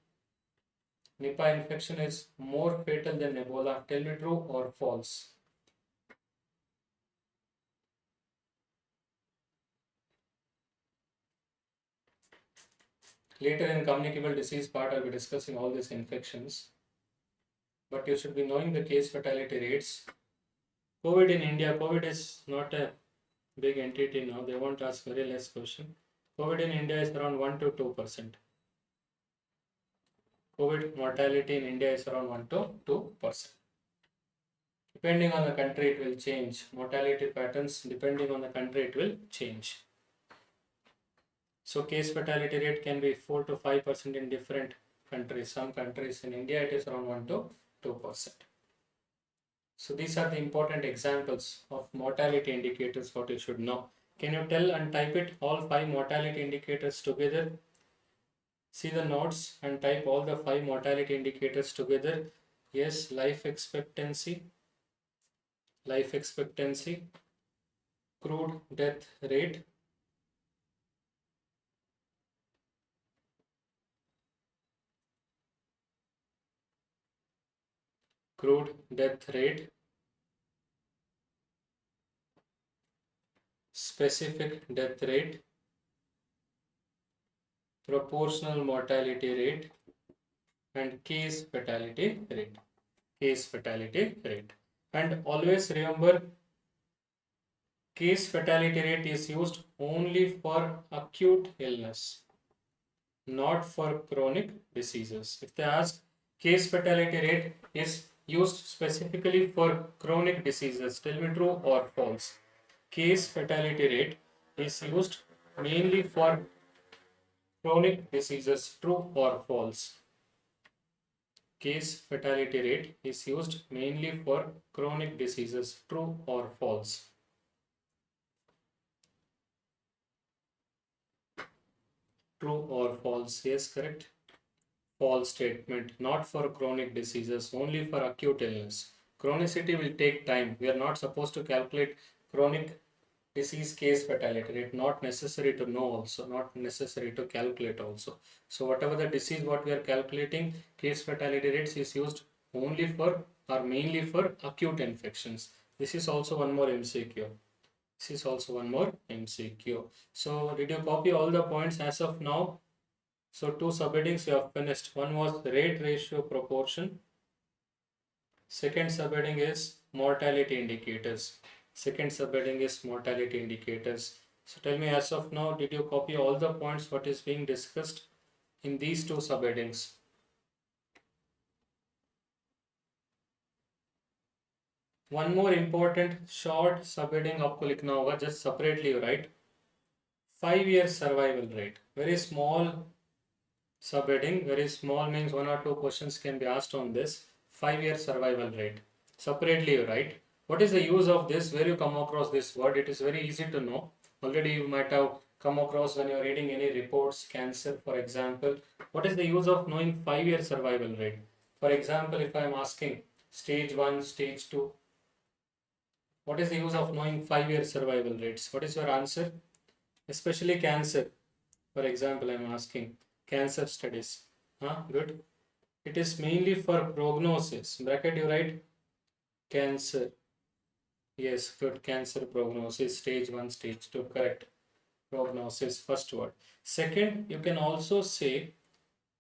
Nipah infection is more fatal than Ebola, tell me true or false. Later in communicable disease part, I'll be discussing all these infections. But you should be knowing the case fatality rates. COVID in India, COVID is not a big entity now. They won't ask very less question. COVID in India is around 1 to 2%. COVID mortality in India is around 1 to 2%. Depending on the country, it will change. Mortality patterns, depending on the country, it will change. So case fatality rate can be 4 to 5% in different countries. Some countries in India, it is around 1 to 2%. So these are the important examples of mortality indicators, what you should know. Can you tell and type it all 5 mortality indicators together? See the notes and type all the 5 mortality indicators together. Yes, life expectancy, crude death rate, specific death rate, proportional mortality rate, and case fatality rate. And always remember, case fatality rate is used only for acute illness, not for chronic diseases. If they ask, case fatality rate is used specifically for chronic diseases, tell me true or false. Case fatality rate is used mainly for chronic diseases, true or false. Case fatality rate is used mainly for chronic diseases, true or false. True or false? Yes, correct. False statement. Not for chronic diseases, only for acute illness. Chronicity will take time. We are not supposed to calculate chronic disease case fatality rate. Not necessary to know also, not necessary to calculate also. So whatever the disease what we are calculating, case fatality rates is used only for or mainly for acute infections. This is also one more MCQ. So did you copy all the points as of now? So 2 subheadings we have finished. One was rate, ratio, proportion. Second subheading is mortality indicators. So tell me as of now, did you copy all the points what is being discussed in these 2 subheadings? One more important short subheading आपको लिखना होगा, just separately you write 5-year survival rate. Very small subheading, very small means 1 or 2 questions can be asked on this. 5-year survival rate. Separately you write. What is the use of this? Where you come across this word? It is very easy to know. Already you might have come across when you are reading any reports, cancer for example. What is the use of knowing 5-year survival rate? For example, if I am asking stage 1, stage 2, what is the use of knowing 5-year survival rates? What is your answer? Especially cancer. For example, I am asking cancer studies. Good. It is mainly for prognosis. Bracket you write cancer. Yes, good. Cancer prognosis, stage 1, stage 2, correct. Prognosis, first word. Second, you can also say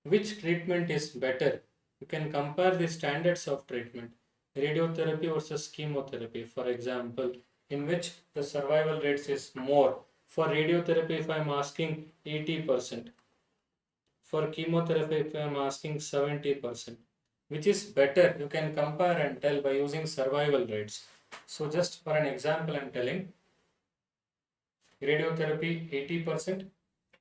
which treatment is better. You can compare the standards of treatment, radiotherapy versus chemotherapy, for example, in which the survival rates is more. For radiotherapy, if I am asking 80%, for chemotherapy, if I am asking 70%, which is better, you can compare and tell by using survival rates. So just for an example, I am telling radiotherapy 80%,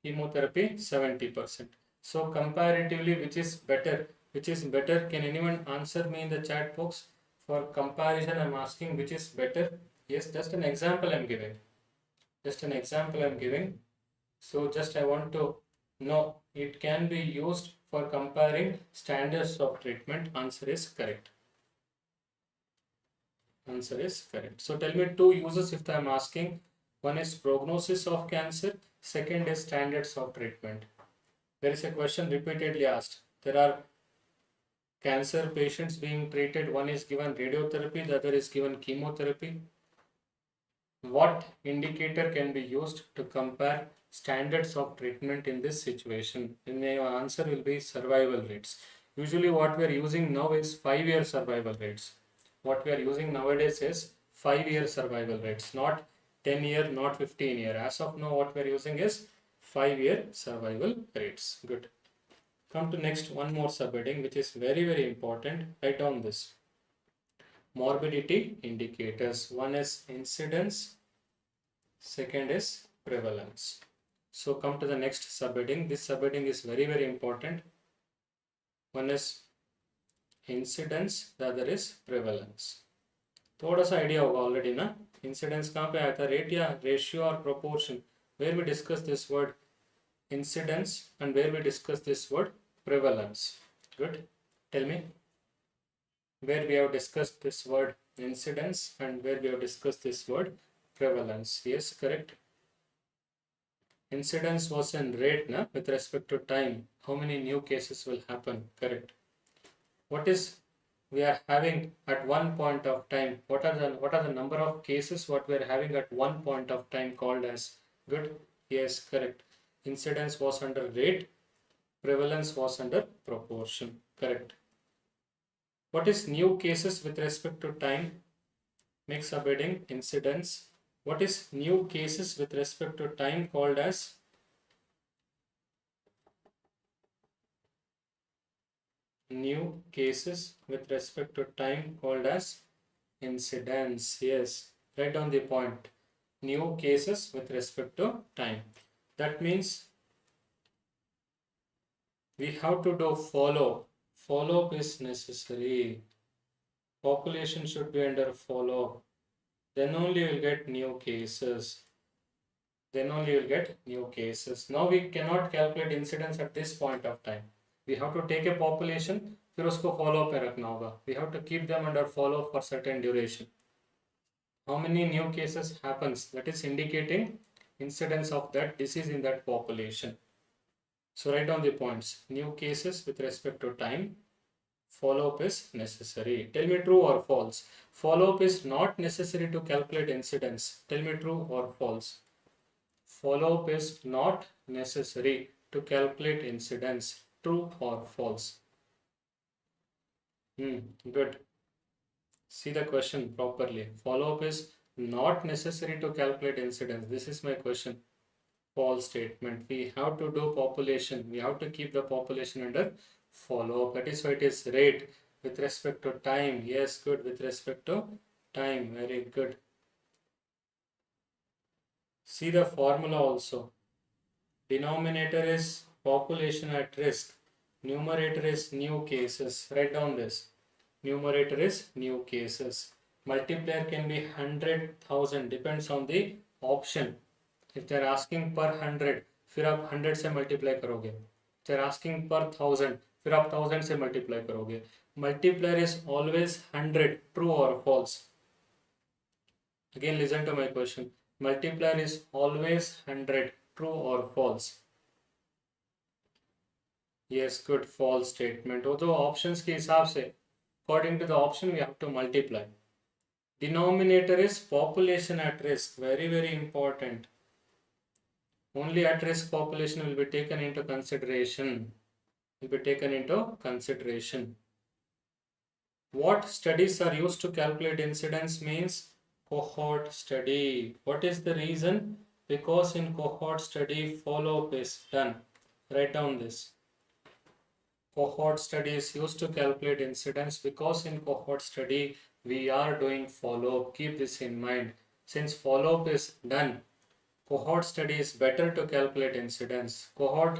chemotherapy 70%. So comparatively, which is better? Which is better? Can anyone answer me in the chat box? For comparison, I'm asking which is better. Yes, just an example I'm giving. Just an example I'm giving. So just I want to know it can be used for comparing standards of treatment. Answer is correct. Answer is correct. So tell me two uses if I'm asking. One is prognosis of cancer. Second is standards of treatment. There is a question repeatedly asked. There are cancer patients being treated. One is given radiotherapy, the other is given chemotherapy. What indicator can be used to compare standards of treatment in this situation? And your answer will be survival rates. Usually what we are using now is 5-year survival rates. What we are using nowadays is 5-year survival rates, not 10-year, not 15-year. As of now, what we are using is 5-year survival rates. Good. Come to next one more subheading, which is very important. Write down this. Morbidity indicators. One is incidence, second is prevalence. So come to the next subheading. This subheading is very important. One is incidence, the other is prevalence. थोड़ा सा idea होगा already ना. Incidence कहाँ पे आया था? Rate या ratio or proportion? Where we discuss this word incidence and where we discuss this word prevalence. Good. Tell me where we have discussed this word incidence and where we have discussed this word prevalence. Yes, correct. Incidence was in rate na, with respect to time. How many new cases will happen? Correct. What is we are having at one point of time? What are the number of cases what we are having at one point of time called as? Good. Yes, correct. Incidence was under rate. Prevalence was under proportion. Correct. What is new cases with respect to time? Make subheading incidence. What is new cases with respect to time called as? New cases with respect to time called as incidence. Yes, write down the point. New cases with respect to time. That means we have to do follow. Follow-up is necessary. Population should be under follow-up. Then only you will get new cases. Then only you will get new cases. Now we cannot calculate incidence at this point of time. We have to take a population, फिर उसको follow-up में रखना होगा. We have to keep them under follow-up for certain duration. How many new cases happens? That is indicating incidence of that disease in that population. So write down the points. New cases with respect to time. Follow-up is necessary. Tell me true or false. Follow-up is not necessary to calculate incidence. Tell me true or false. Follow-up is not necessary to calculate incidence. True or false? Good. See the question properly. Follow-up is not necessary to calculate incidence. This is my question. False statement. We have to do population. We have to keep the population under follow-up. That is why it is rate with respect to time. Yes, good. With respect to time. Very good. See the formula also. Denominator is population at risk. Numerator is new cases. Write down this. Numerator is new cases. Multiplier can be 100,000. Depends on the option. If they are asking per 100, फिर आप 100 से multiply करोगे. If they are asking per 1000, फिर आप 1000 से multiply करोगे. Multiplier is always 100. True or false? Again, listen to my question. Multiplier is always 100. True or false? Yes, good. False statement. Although options के हिसाब से, according to the option, we have to multiply. Denominator is population at risk. Very, very important. Only at risk population will be taken into consideration. What studies are used to calculate incidence means cohort study. What is the reason? Because in cohort study follow-up is done. Write down this. Cohort study is used to calculate incidence because in cohort study we are doing follow-up. Keep this in mind. Since follow-up is done, cohort study is better to calculate incidence. Cohort,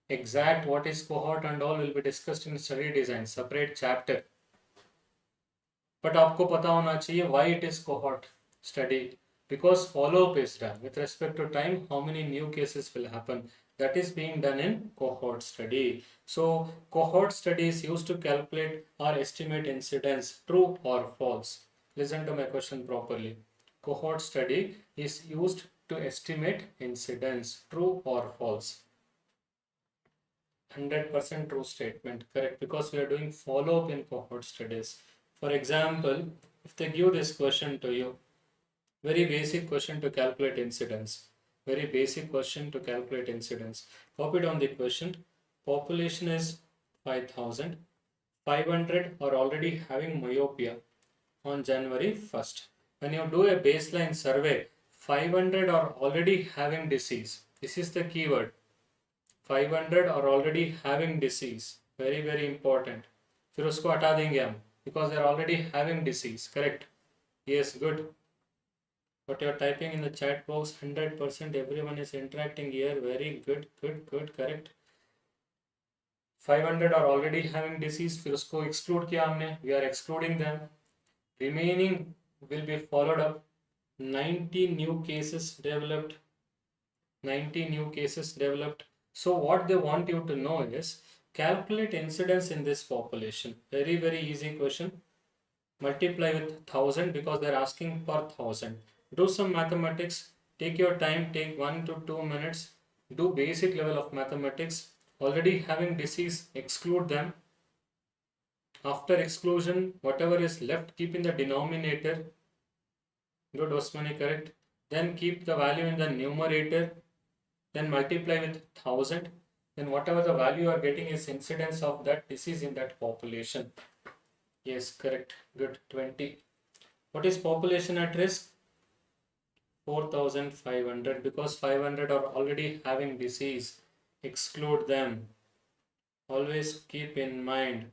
exact what is cohort and all will be discussed in study design, separate chapter. But आपको पता होना चाहिए why it is cohort study, because follow up is done with respect to time, how many new cases will happen, that is being done in cohort study. So cohort study is used to calculate or estimate incidence, true or false. Listen to my question properly. Cohort study is used to estimate incidence, true or false. 100% true statement, correct, because we are doing follow-up in cohort studies. For example, if they give this question to you, very basic question to calculate incidence, copy down the question. Population is 5,000, 500 are already having myopia on January 1st. When you do a baseline survey, 500 are already having disease. This is the keyword. 500 are already having disease. Very, very important. फिर उसको हटा देंगे हम because they are already having disease. Correct? Yes, good. What you are typing in the chat box, 100% everyone is interacting here. Very good, good, correct. 500 are already having disease. फिर उसको exclude किया हमने. We are excluding them. Remaining will be followed up. 90 new cases developed. 90 new cases developed. So what they want you to know is calculate incidence in this population. Very, very easy question. Multiply with 1000 because they're asking per 1000. Do some mathematics. Take your time. Take 1 to 2 minutes. Do basic level of mathematics. Already having disease, exclude them. After exclusion, whatever is left, keep in the denominator. Good, Osmani, correct. Then keep the value in the numerator. Then multiply with 1000, then whatever the value you are getting is incidence of that disease in that population. Yes, correct, good, 20. What is population at risk? 4,500, because 500 are already having disease. Exclude them. Always keep in mind,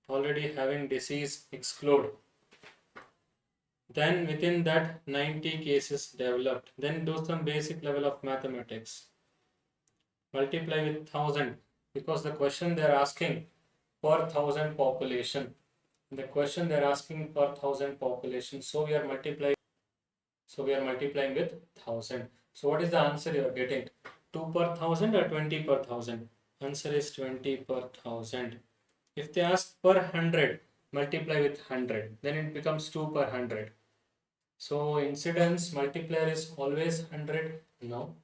already having disease, exclude. Then within that 90 cases developed. Then do some basic level of mathematics. Multiply with 1000 because the question they are asking per 1000 population. The question they are asking per 1000 population. So we are multiplying. With 1000. So what is the answer you are getting? 2 per 1000 or 20 per 1000? Answer is 20 per 1000. If they ask per 100, multiply with 100. Then it becomes 2 per 100. So incidence multiplier is always 100? No.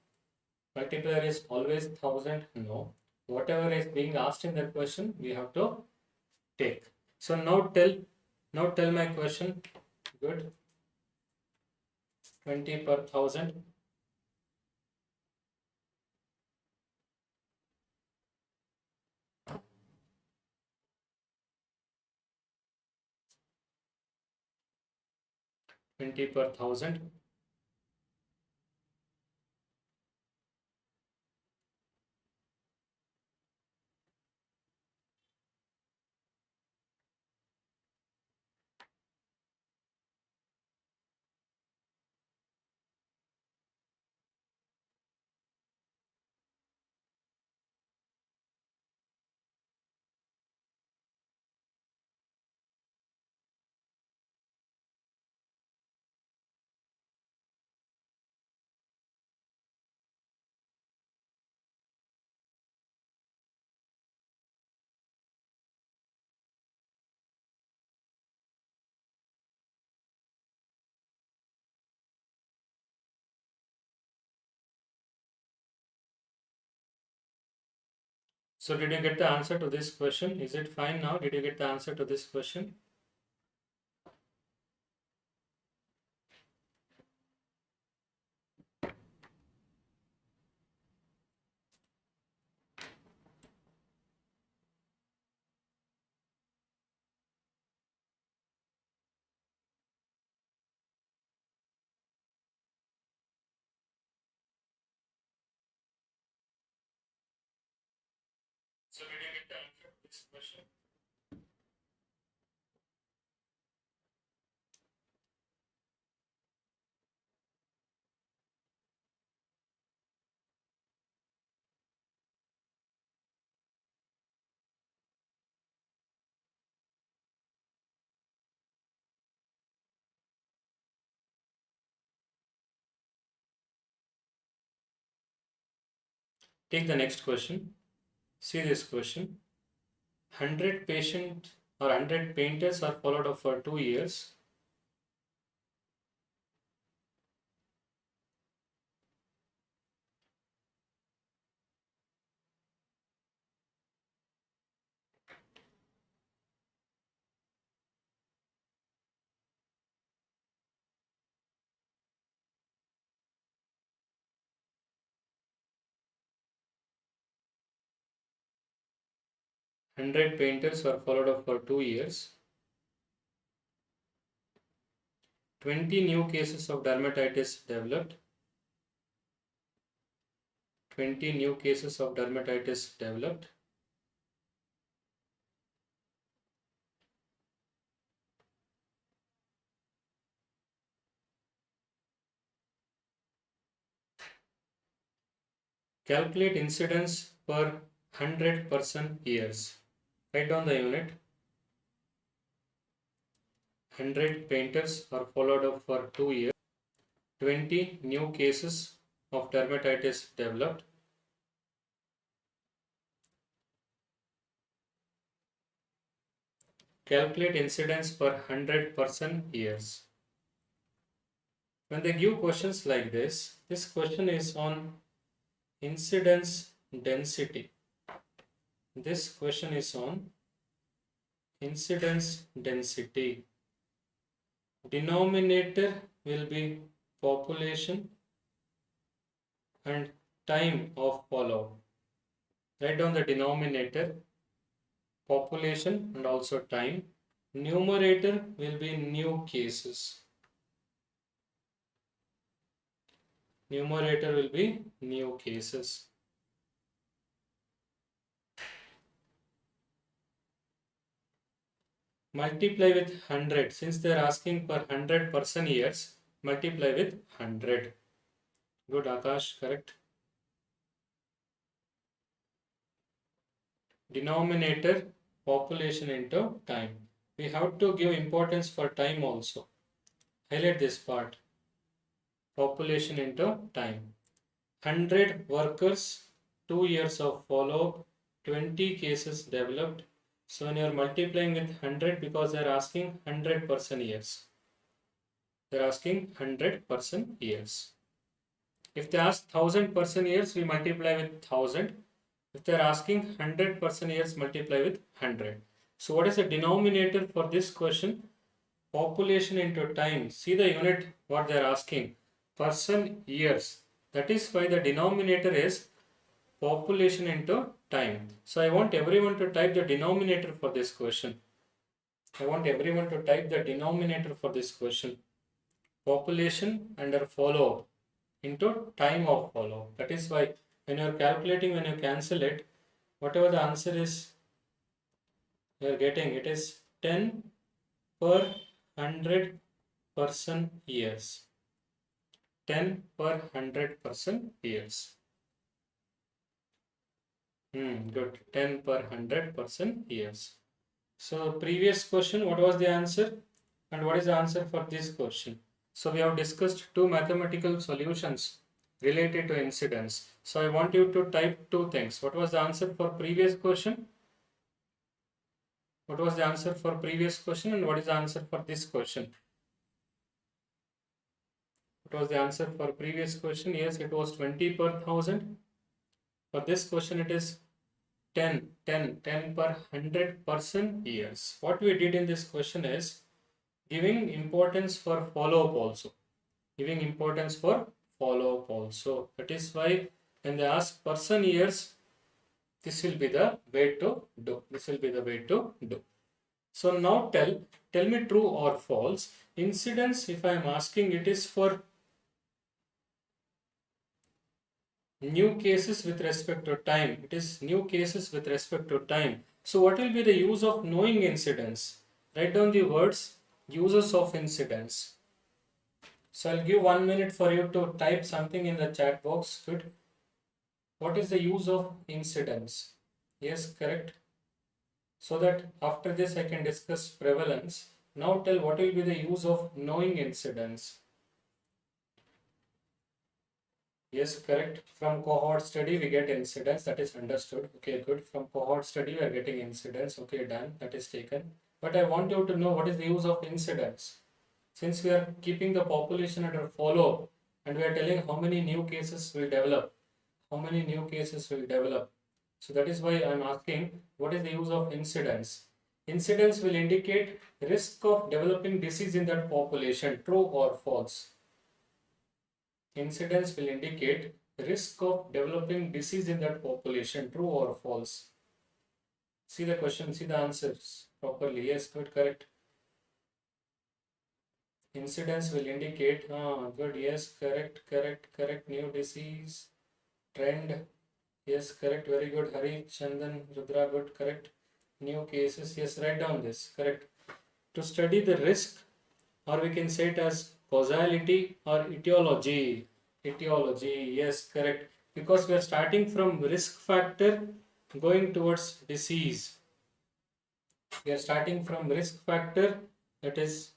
Multiplier is always 1000? No. Whatever is being asked in that question, we have to take. So now tell my question. Good. 20 per 1000. Per 1000. So did you get the answer to this question? Is it fine now? Did you get the answer to this question? So did you get the answer to this question? Take the next question. See this question. 100 patient or 100 painters are followed up for 2 years. Hundred painters were followed up for 2 years. 20 new cases of dermatitis developed. 20 new cases of dermatitis developed. Calculate incidence per 100 person years. Write down the unit. 100 painters are followed up for 2 years. 20 new cases of dermatitis developed. Calculate incidence per 100 person years. When they give questions like this question is on incidence density. This question is on incidence density. Denominator will be population and time of follow. Write down the denominator, population and also time. Numerator will be new cases. Numerator will be new cases. Multiply with 100. Since they are asking per 100 person years, multiply with 100. Good, Akash, correct. Denominator, population into time. We have to give importance for time also. Highlight this part. Population into time. 100 workers, 2 years of follow-up, 20 cases developed. So when you are multiplying with 100, because they are asking 100 person years. They are asking 100 person years. If they ask 1000 person years, we multiply with 1000. If they are asking 100 person years, multiply with 100. So what is the denominator for this question? Population into time. See the unit what they are asking. Person years. That is why the denominator is population into time. So I want everyone to type the denominator for this question. I want everyone to type the denominator for this question. Population under follow into time of follow. That is why when you are calculating, when you cancel it, whatever the answer is you are getting, it is 10 per 100 person years. 10 per 100 person years. Good. 10 per 100 person years. So previous question, what was the answer? And what is the answer for this question? So we have discussed two mathematical solutions related to incidence. So I want you to type two things. What was the answer for previous question? What was the answer for previous question and what is the answer for this question? What was the answer for previous question? Yes, it was 20 per 1000. For this question, it is 10 per 100 person years. What we did in this question is giving importance for follow-up also. Giving importance for follow-up also. That is why when they ask person years, this will be the way to do. This will be the way to do. So now tell me true or false. Incidence, if I am asking, it is for New cases with respect to time. It is new cases with respect to time. So what will be the use of knowing incidents? Write down the words uses of incidents. So I'll give 1 minute for you to type something in the chat box. Good. What is the use of incidents? Yes, correct. So that after this I can discuss prevalence. Now tell what will be the use of knowing incidents. Yes, correct. From cohort study we get incidents, that is understood. Okay, good. From cohort study we are getting incidents. Okay, done. That is taken. But I want you to know what is the use of incidents. Since we are keeping the population under follow and we are telling how many new cases will develop, how many new cases will develop. So that is why I am asking what is the use of incidents. Incidents will indicate risk of developing disease in that population, true or false. Incidents will indicate risk of developing disease in that population, true or false. See the question, see the answers properly. Yes, good, correct. Incidents will indicate, good, yes, correct, new disease, trend, yes, correct, very good, Hari, Chandan, Rudra, good, correct, new cases, yes, write down this, correct. To study the risk, or we can say it as causality or etiology, yes, correct, because we are starting from risk factor going towards disease. We are starting from risk factor, that is,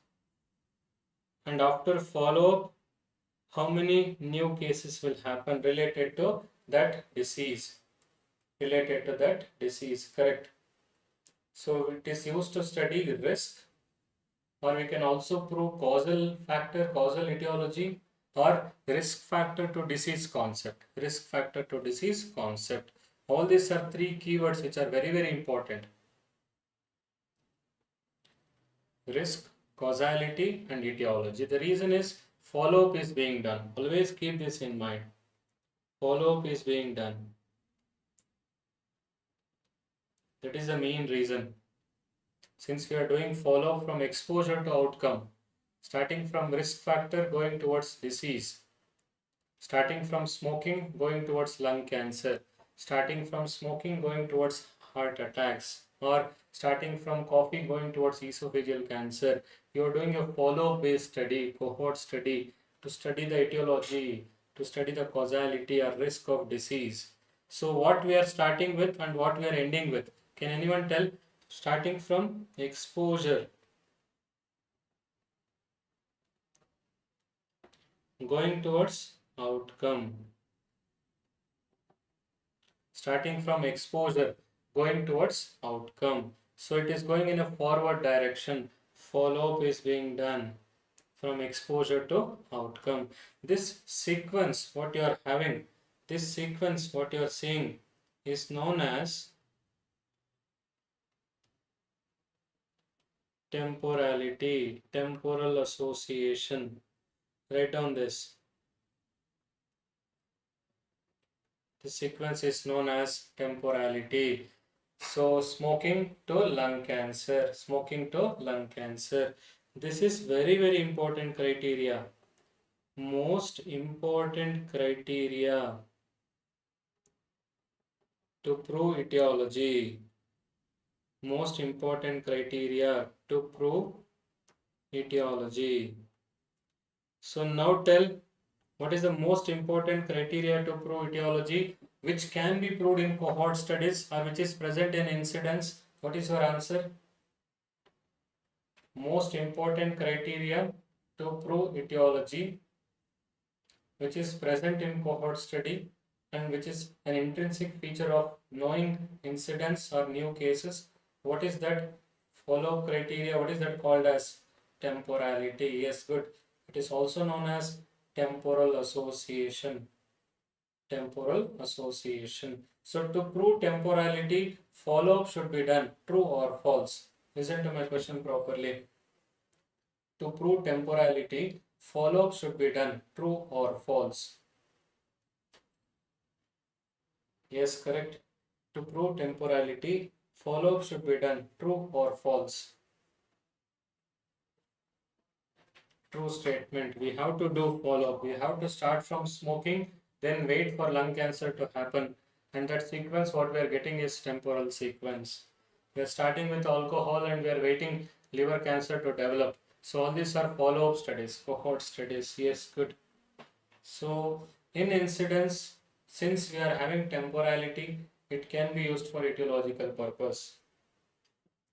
and after follow-up, how many new cases will happen related to that disease, correct. So it is used to study the risk, or we can also prove causal factor, causal etiology, or risk factor to disease concept, all these are three keywords which are very, very important. Risk, causality and etiology. The reason is follow-up is being done. Always keep this in mind. Follow-up is being done. That is the main reason. Since we are doing follow-up from exposure to outcome, starting from risk factor going towards disease, starting from smoking going towards lung cancer, starting from smoking going towards heart attacks, or starting from coffee going towards esophageal cancer. You are doing a follow-up based study, cohort study, to study the etiology, to study the causality or risk of disease. So what we are starting with and what we are ending with, can anyone tell? Starting from exposure, going towards outcome. Starting from exposure, going towards outcome. So it is going in a forward direction. Follow-up is being done from exposure to outcome. This sequence, what you are having, this sequence, what you are seeing, is known as temporality, temporal association. Write down this. The sequence is known as temporality. So smoking to lung cancer, This is very, very important criteria. Most important criteria to prove etiology. Most important criteria to prove etiology. So now tell, what is the most important criteria to prove etiology, which can be proved in cohort studies or which is present in incidents? What is your answer? Most important criteria to prove etiology, which is present in cohort study and which is an intrinsic feature of knowing incidents or new cases. What is that follow-up criteria? What is that called as? Temporality. Yes, good. It is also known as temporal association. So to prove temporality, follow-up should be done, true or false. Listen to my question properly. To prove temporality, follow-up should be done, true or false. Yes, correct. To prove temporality, follow-up should be done, true or false. True statement. We have to do follow-up. We have to start from smoking then wait for lung cancer to happen, and that sequence what we are getting is temporal sequence. We are starting with alcohol and we are waiting liver cancer to develop. So all these are follow-up studies, cohort studies. Yes, good. So in incidence, since we are having temporality, it can be used for etiological purpose.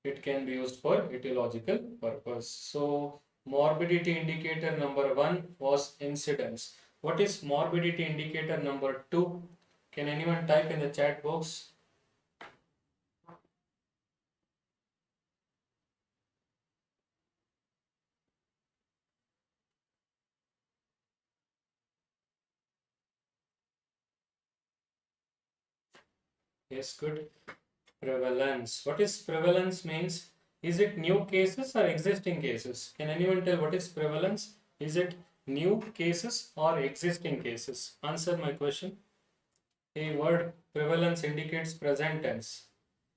It can be used for etiological purpose. So morbidity indicator number 1 was incidence. What is morbidity indicator number 2? Can anyone type in the chat box? Yes, good. Prevalence. What is prevalence means? Is it new cases or existing cases? Can anyone tell what is prevalence? Is it new cases or existing cases? Answer my question. A word prevalence indicates present tense.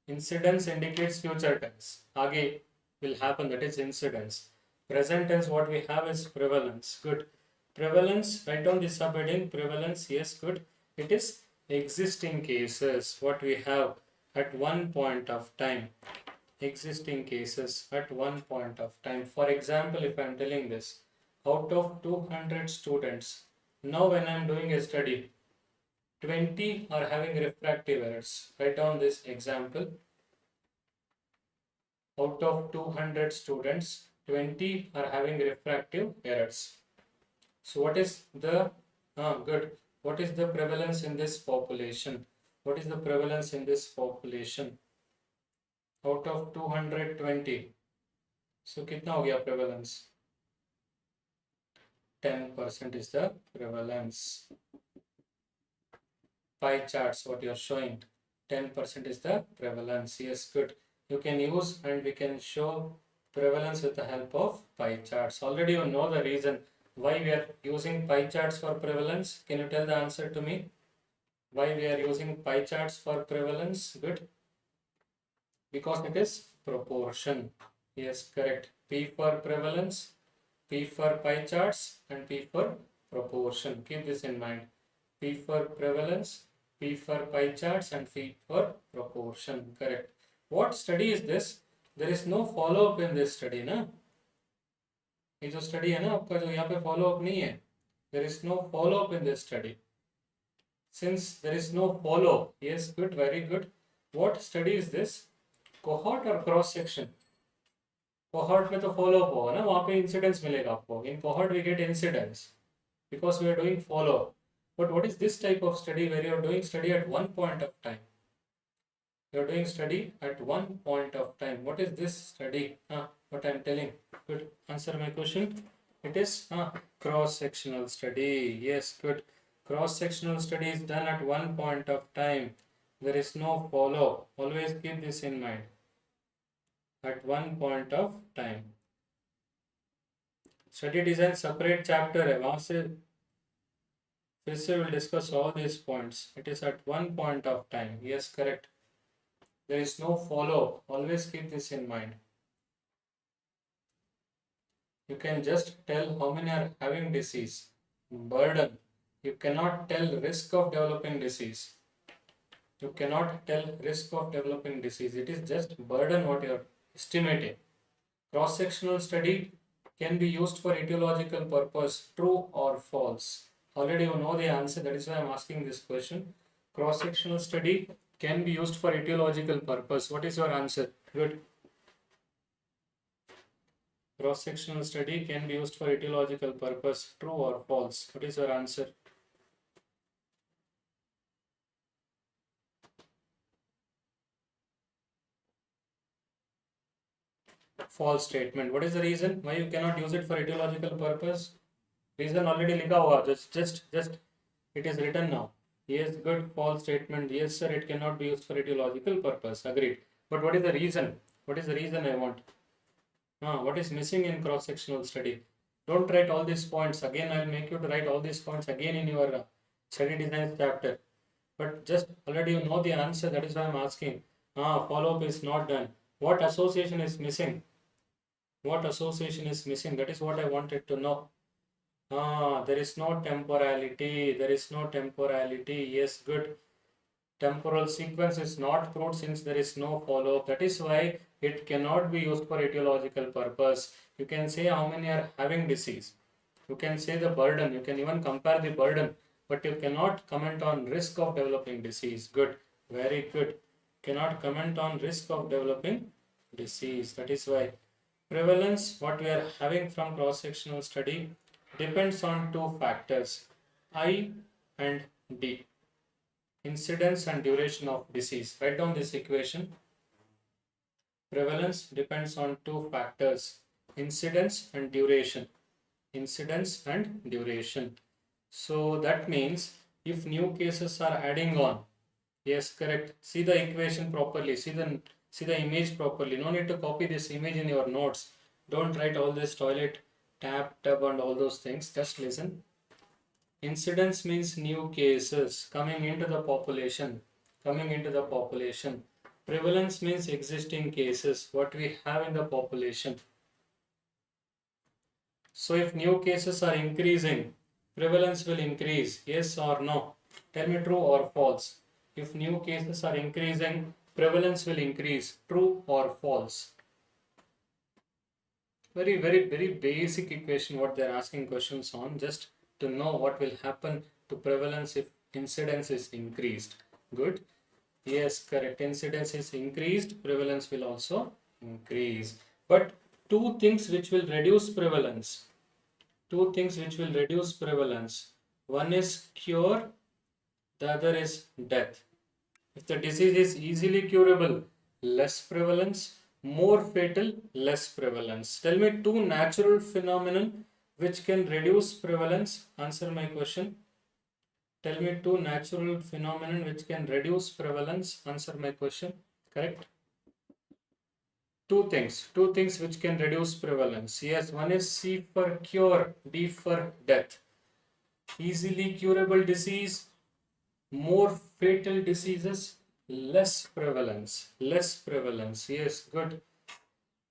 Incidence indicates future tense. Aage will happen, that is incidence. Present tense what we have is prevalence. Good. Prevalence, write down the subheading. Prevalence, yes, good. It is existing cases. What we have at one point of time. Existing cases at one point of time. For example, if I am telling this, out of 200 students, now when I am doing a study, 20 are having refractive errors. Write down this example. Out of 200 students, 20 are having refractive errors. So what is the good? What is the prevalence in this population? What is the prevalence in this population? Out of 220. So कितना हो गया prevalence? 10% is the prevalence. Pie charts what you are showing. 10% is the prevalence. Yes, good. You can use and we can show prevalence with the help of pie charts. Already you know the reason why we are using pie charts for prevalence. Can you tell the answer to me? Why we are using pie charts for prevalence? Good. Because it is proportion. Yes, correct. P for prevalence, P for pie charts, and P for proportion. Keep this in mind. P for prevalence, P for pie charts, and P for proportion. Correct. What study is this? There is no follow-up in this study, ना? ये जो study है ना आपका जो यहाँ पे follow-up नहीं है. There is no follow-up in this study. Since there is no follow-up, yes, good, very good. What study is this? Cohort or cross section? Cohort में तो follow-up होगा ना, वहाँ पे incidence मिलेगा आपको. In cohort we get incidence because we are doing follow-up. But what is this type of study where you are doing study at one point of time? You are doing study at one point of time. What is this study? What I am telling. Good. Answer my question. It is cross-sectional study. Yes, good. Cross-sectional study is done at one point of time. There is no follow. Always keep this in mind. At one point of time. Study design separate chapter है वहाँ से फिर से we'll discuss all these points. It is at one point of time. Yes, correct. There is no follow. Always keep this in mind. You can just tell how many are having disease. Burden. You cannot tell risk of developing disease. You cannot tell risk of developing disease. It is just burden what you are estimating. Cross-sectional study can be used for etiological purpose. True or false? Already you know the answer. That is why I am asking this question. Cross-sectional study can be used for etiological purpose. What is your answer? Good. Cross-sectional study can be used for etiological purpose. True or false? What is your answer? False statement. What is the reason why you cannot use it for etiological purpose? Reason already लिखा होगा. Just it is written now. Yes, good. False statement. Yes, sir. It cannot be used for etiological purpose. Agreed. But what is the reason? What is the reason I want? What is missing in cross-sectional study? Don't write all these points again. I'll make you to write all these points again in your study design chapter. But just already you know the answer. That is why I'm asking. Follow-up is not done. What association is missing? What association is missing? That is what I wanted to know. There is no temporality. There is no temporality. Yes, good. Temporal sequence is not proved since there is no follow-up. That is why it cannot be used for etiological purpose. You can say how many are having disease. You can say the burden. You can even compare the burden. But you cannot comment on risk of developing disease. Good. Very good. Cannot comment on risk of developing disease. That is why prevalence, what we are having from cross-sectional study, depends on two factors, I and D. Incidence and duration of disease. Write down this equation. Prevalence depends on two factors, incidence and duration. Incidence and duration. So that means if new cases are adding on, yes, correct. See the equation properly. See the image properly. No need to copy this image in your notes. Don't write all this toilet, tub and all those things. Just listen. Incidence means new cases coming into the population. Coming into the population. Prevalence means existing cases, what we have in the population. So if new cases are increasing, prevalence will increase. Yes or no? Tell me true or false. If new cases are increasing, prevalence will increase. True or false? Very, very, very basic equation what they're asking questions on, just to know what will happen to prevalence if incidence is increased. Good. Yes, correct. Incidence is increased, prevalence will also increase. But two things which will reduce prevalence. Two things which will reduce prevalence. One is cure, the other is death. If the disease is easily curable, less prevalence, more fatal, less prevalence. Tell me two natural phenomena which can reduce prevalence. Answer my question. Tell me two natural phenomena which can reduce prevalence. Answer my question. Correct? Two things which can reduce prevalence. Yes, one is C for cure, D for death. Easily curable disease, more fatal diseases, less prevalence. Less prevalence. Yes, good.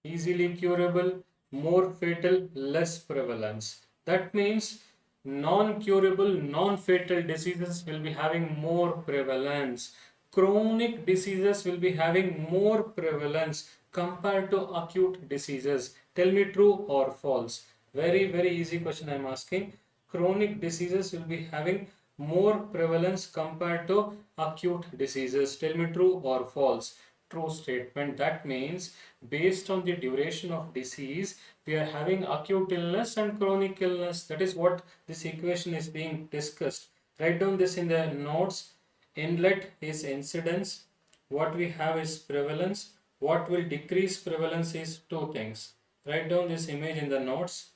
Easily curable, more fatal, less prevalence. That means non-curable, non-fatal diseases will be having more prevalence. Chronic diseases will be having more prevalence compared to acute diseases. Tell me true or false. Very, very easy question I am asking. Chronic diseases will be having more prevalence compared to acute diseases. Tell me true or false. True statement. That means based on the duration of disease, we are having acute illness and chronic illness. That is what this equation is being discussed. Write down this in the notes. Inlet is incidence. What we have is prevalence. What will decrease prevalence is two things. Write down this image in the notes.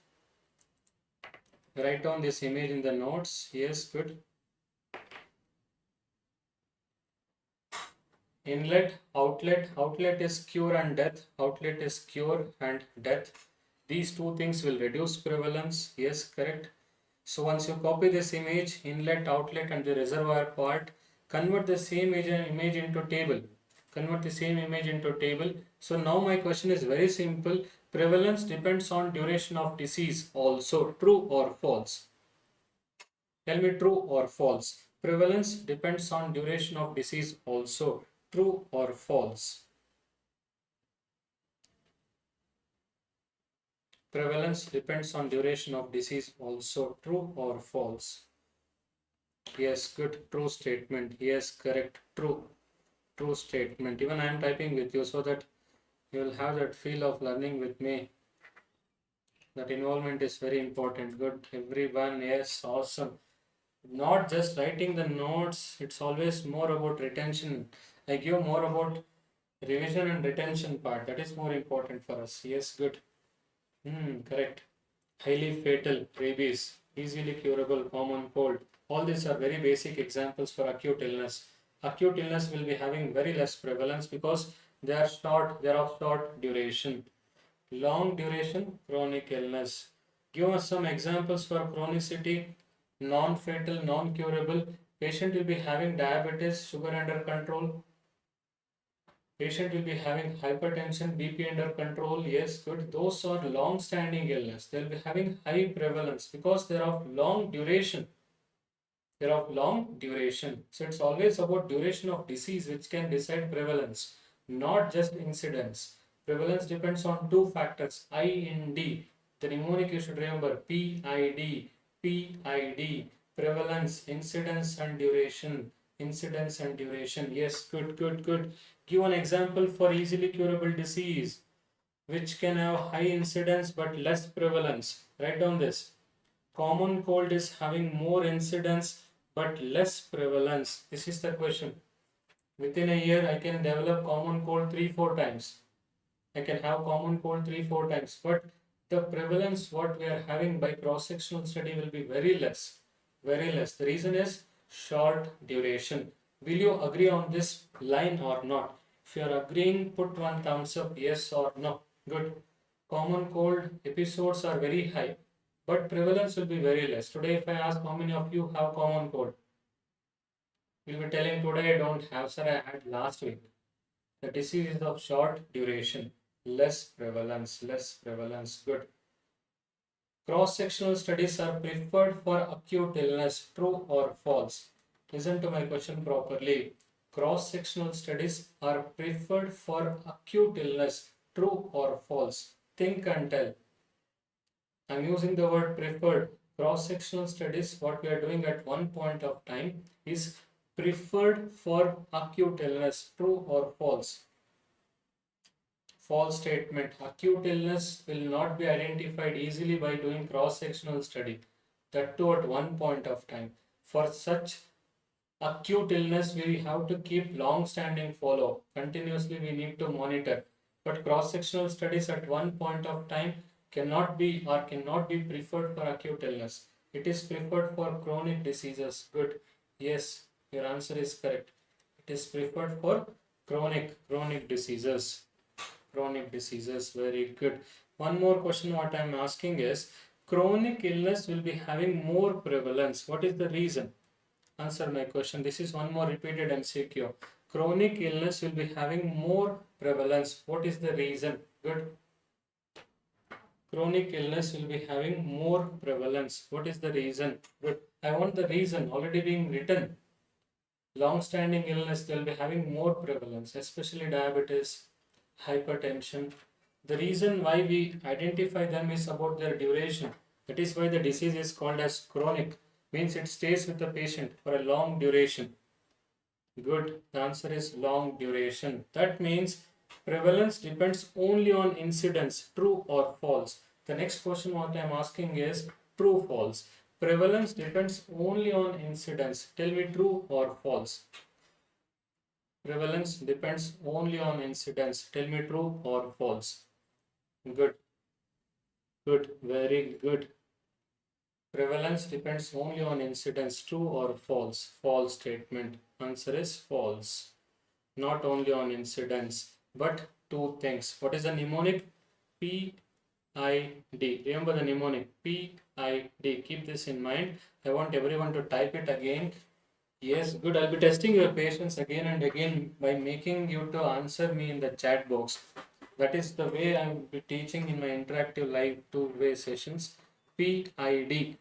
Write down this image in the notes. Yes, good. Inlet, outlet is cure and death. Outlet is cure and death. These two things will reduce prevalence. Yes, correct. So once you copy this image, inlet, outlet and the reservoir part, convert the same image into table. Convert the same image into table. So now my question is very simple. Prevalence depends on duration of disease also. True or false? Tell me true or false. Prevalence depends on duration of disease also. True or false? Prevalence depends on duration of disease also. True or false? Yes, good. True statement. Yes, correct. True. True statement. Even I am typing with you so that you will have that feel of learning with me. That involvement is very important. Good. Everyone. Yes, awesome. Not just writing the notes, it's always more about retention. I give more about revision and retention part. That is more important for us. Yes, good. Correct. Highly fatal, rabies, easily curable, common cold. All these are very basic examples for acute illness. Acute illness will be having very less prevalence because they are of short duration. Long duration, chronic illness. Give us some examples for chronicity, non-fatal, non-curable. Patient will be having diabetes, sugar under control. Patient will be having hypertension, BP under control. Yes, good. Those are long-standing illness. They'll be having high prevalence because they're of long duration. They're of long duration. So it's always about duration of disease which can decide prevalence, not just incidence. Prevalence depends on two factors, I and D. The mnemonic you should remember, PID, PID, prevalence, incidence and duration. Incidence and duration. Yes, good, good, good. Give an example for easily curable disease which can have high incidence but less prevalence. Write down this. Common cold is having more incidence but less prevalence. This is the question. Within a year, I can develop common cold 3-4 times. I can have common cold 3-4 times, but the prevalence what we are having by cross-sectional study will be very less. Very less. The reason is short duration. Will you agree on this line or not? If you are agreeing, put one thumbs up, yes or no. Good. Common cold episodes are very high, but prevalence will be very less. Today, if I ask how many of you have common cold, you'll be telling today I don't have, sir, I had last week. The disease is of short duration, less prevalence, good. Cross-sectional studies are preferred for acute illness, true or false? Listen to my question properly. Cross-sectional studies are preferred for acute illness, true or false? Think and tell. I'm using the word preferred. Cross-sectional studies, what we are doing at one point of time is preferred for acute illness, true or false? False statement. Acute illness will not be identified easily by doing cross-sectional study. That too at one point of time. For such acute illness, we have to keep long-standing follow. Continuously we need to monitor. But cross-sectional studies at one point of time cannot be preferred for acute illness. It is preferred for chronic diseases. Good. Yes, your answer is correct. It is preferred for chronic diseases. Chronic diseases, very good. One more question what I am asking is, chronic illness will be having more prevalence. What is the reason? Answer my question. This is one more repeated MCQ. Chronic illness will be having more prevalence. What is the reason? Good. Chronic illness will be having more prevalence. What is the reason? Good. I want the reason already being written. Long-standing illness, they will be having more prevalence, especially diabetes, hypertension. The reason why we identify them is about their duration. That is why the disease is called as chronic. Means it stays with the patient for a long duration. Good. The answer is long duration. That means prevalence depends only on incidence. True or false? The next question what I am asking is true false. Prevalence depends only on incidence. Tell me true or false. Prevalence depends only on incidence. Tell me true or false. Good. Good. Very good. Prevalence depends only on incidence. True or false? False statement. Answer is false. Not only on incidence, but two things. What is the mnemonic? PID. Remember the mnemonic. PID. Keep this in mind. I want everyone to type it again. Yes, good. I'll be testing your patience again and again by making you to answer me in the chat box. That is the way I will be teaching in my interactive live two-way sessions. PID.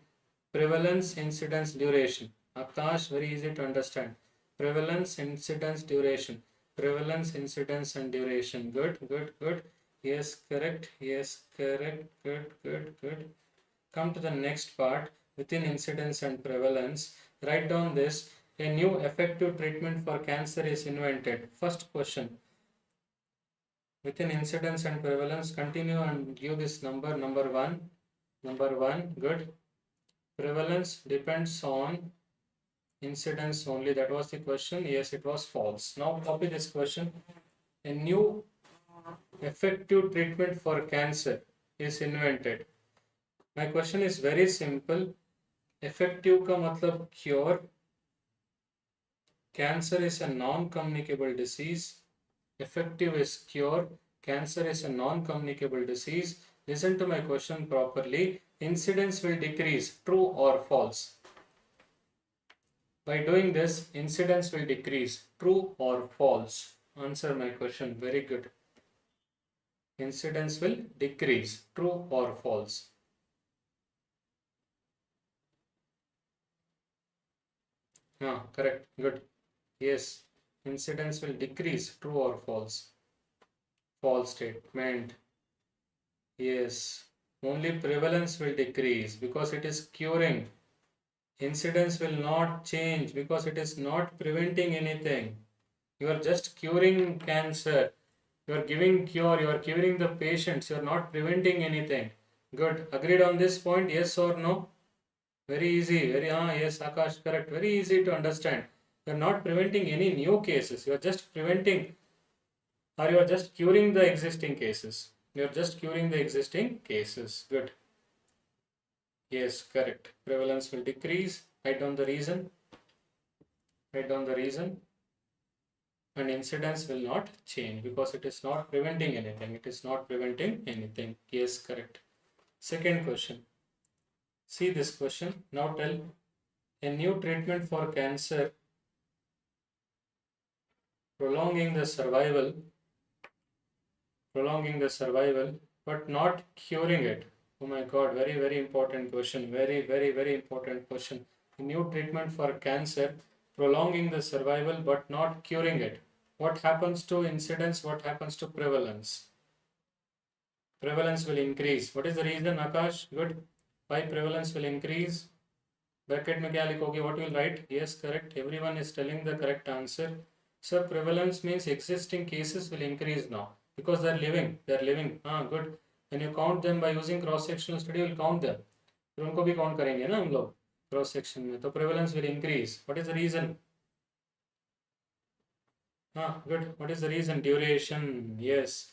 Prevalence, incidence, duration. Akash, very easy to understand. Prevalence, incidence, duration. Prevalence, incidence and duration. Good, good, good. Yes, correct. Yes, correct. Good, good, good. Come to the next part. Within incidence and prevalence, write down this. A new effective treatment for cancer is invented. First question. Within incidence and prevalence, continue and give this number one. Number one, good. Prevalence depends on incidence only. That was the question. Yes, it was false. Now copy this question. A new effective treatment for cancer is invented. My question is very simple. Effective का मतलब cure. Cancer is a non-communicable disease. Effective is cure. Cancer is a non-communicable disease. Listen to my question properly. Incidence will decrease. True or false? By doing this, incidence will decrease. True or false? Answer my question. Very good. Incidence will decrease. True or false? Correct. Good. Yes. Incidence will decrease. True or false? False statement. Yes. Only prevalence will decrease because it is curing. Incidence will not change because it is not preventing anything. You are just curing cancer. You are giving cure. You are curing the patients. You are not preventing anything. Good. Agreed on this point? Yes or no? Very easy. Yes, Akash, correct. Very easy to understand. You are not preventing any new cases. You are just preventing, or you are just curing the existing cases. You are just curing the existing cases. Good. Yes, correct. Prevalence will decrease. Write down the reason. Write down the reason. And incidence will not change because it is not preventing anything. It is not preventing anything. Yes, correct. Second question. See this question. Now tell, a new treatment for cancer prolonging the survival, but not curing it. Oh my God, very, very important question. Very, very, very important question. A new treatment for cancer prolonging the survival, but not curing it. What happens to incidence? What happens to prevalence? Prevalence will increase. What is the reason, Akash? Good. Why prevalence will increase? Bracket में क्या लिखोगे? What will write? Yes, correct. Everyone is telling the correct answer. So prevalence means existing cases will increase now because they are living. They are living. Good. When you count them by using cross-sectional study, you will count them. फिर उनको भी count करेंगे ना हम लोग cross section में. तो prevalence will increase. What is the reason? Good. What is the reason? Duration. Yes.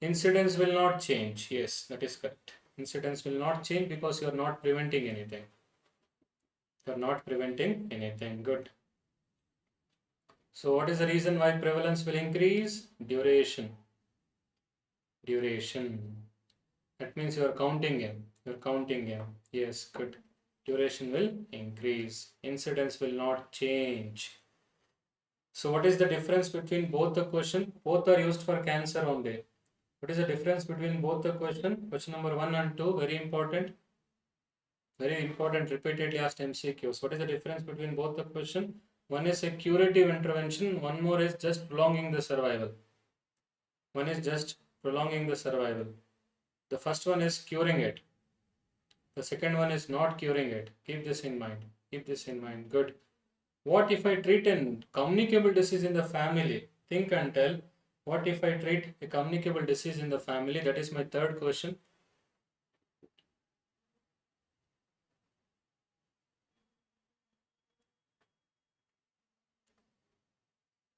Incidence will not change. Yes, that is correct. Incidence will not change because you are not preventing anything. You are not preventing anything. Good. So what is the reason why prevalence will increase? Duration. Duration. That means you are counting in. You are counting in. Yes, good. Duration will increase. Incidence will not change. So what is the difference between both the question? Both are used for cancer only. What is the difference between both the question? Question number 1 and 2, very important. Very important, repeatedly asked MCQs. What is the difference between both the question? One is a curative intervention, one more is just prolonging the survival. One is just prolonging the survival. The first one is curing it. The second one is not curing it. Keep this in mind. Keep this in mind. Good. What if I treat a communicable disease in the family? Think and tell. What if I treat a communicable disease in the family? That is my third question.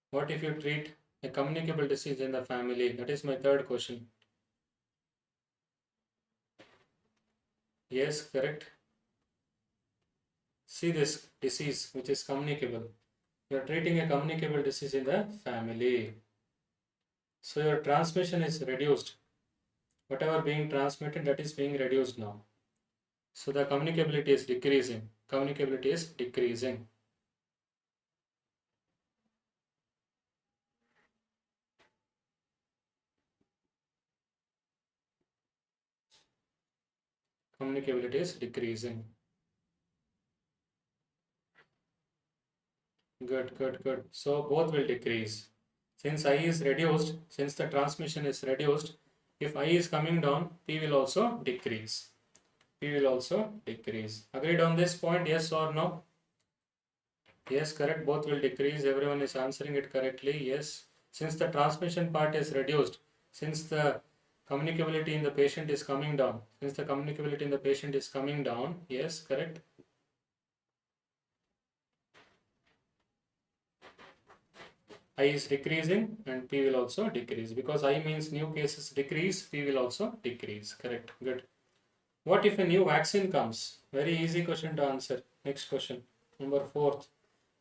What if you treat a communicable disease in the family? That is my third question. Yes, correct. See this disease which is communicable. You are treating a communicable disease in the family. So your transmission is reduced. Whatever being transmitted, that is being reduced now. So the communicability is decreasing. Communicability is decreasing. Communicability is decreasing. Good, good, good. So both will decrease. Since I is reduced, since the transmission is reduced, if I is coming down, P will also decrease. P will also decrease. Agreed on this point, yes or no? Yes, correct. Both will decrease. Everyone is answering it correctly. Yes. Since the transmission part is reduced, since the communicability in the patient is coming down, yes, correct. I is decreasing and P will also decrease because I means new cases decrease, P will also decrease. Correct. Good. What if a new vaccine comes? Very easy question to answer. Next question. Number 4.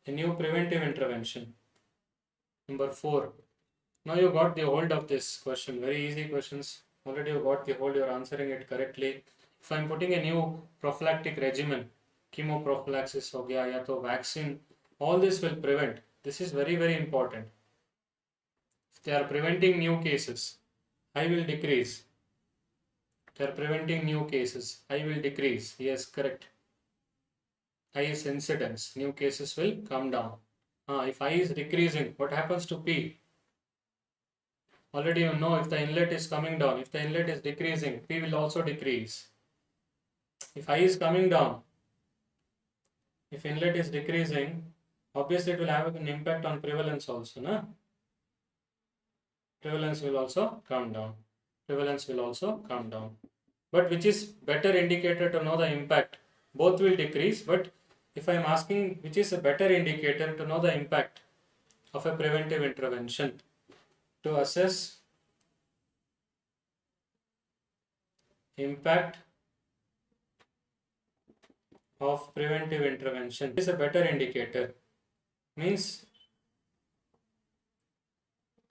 A new preventive intervention. Number 4. Now you got the hold of this question. Very easy questions. Already you got the hold. You are answering it correctly. If I am putting a new prophylactic regimen, chemoprophylaxis हो गया या तो vaccine, all this will prevent. This is very, very important. If they are preventing new cases, I will decrease. If they are preventing new cases, I will decrease. Yes, correct. I is incidence. New cases will come down. If I is decreasing, what happens to P? Already you know if the inlet is coming down, if the inlet is decreasing, P will also decrease. If I is coming down, if inlet is decreasing, obviously it will have an impact on prevalence also, no? Prevalence will also come down. Prevalence will also come down. But which is better indicator to know the impact? Both will decrease, but if I am asking which is a better indicator to know the impact of a preventive intervention, to assess impact of preventive intervention is a better indicator. Means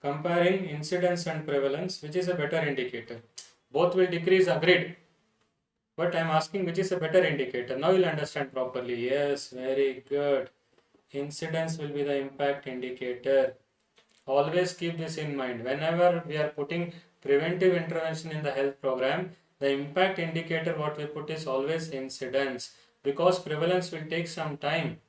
comparing incidence and prevalence, which is a better indicator. Both will decrease, agreed. But I am asking which is a better indicator. Now you'll understand properly. Yes, very good. Incidence will be the impact indicator. Always keep this in mind. Whenever we are putting preventive intervention in the health program, the impact indicator what we put is always incidence, because prevalence will take some time.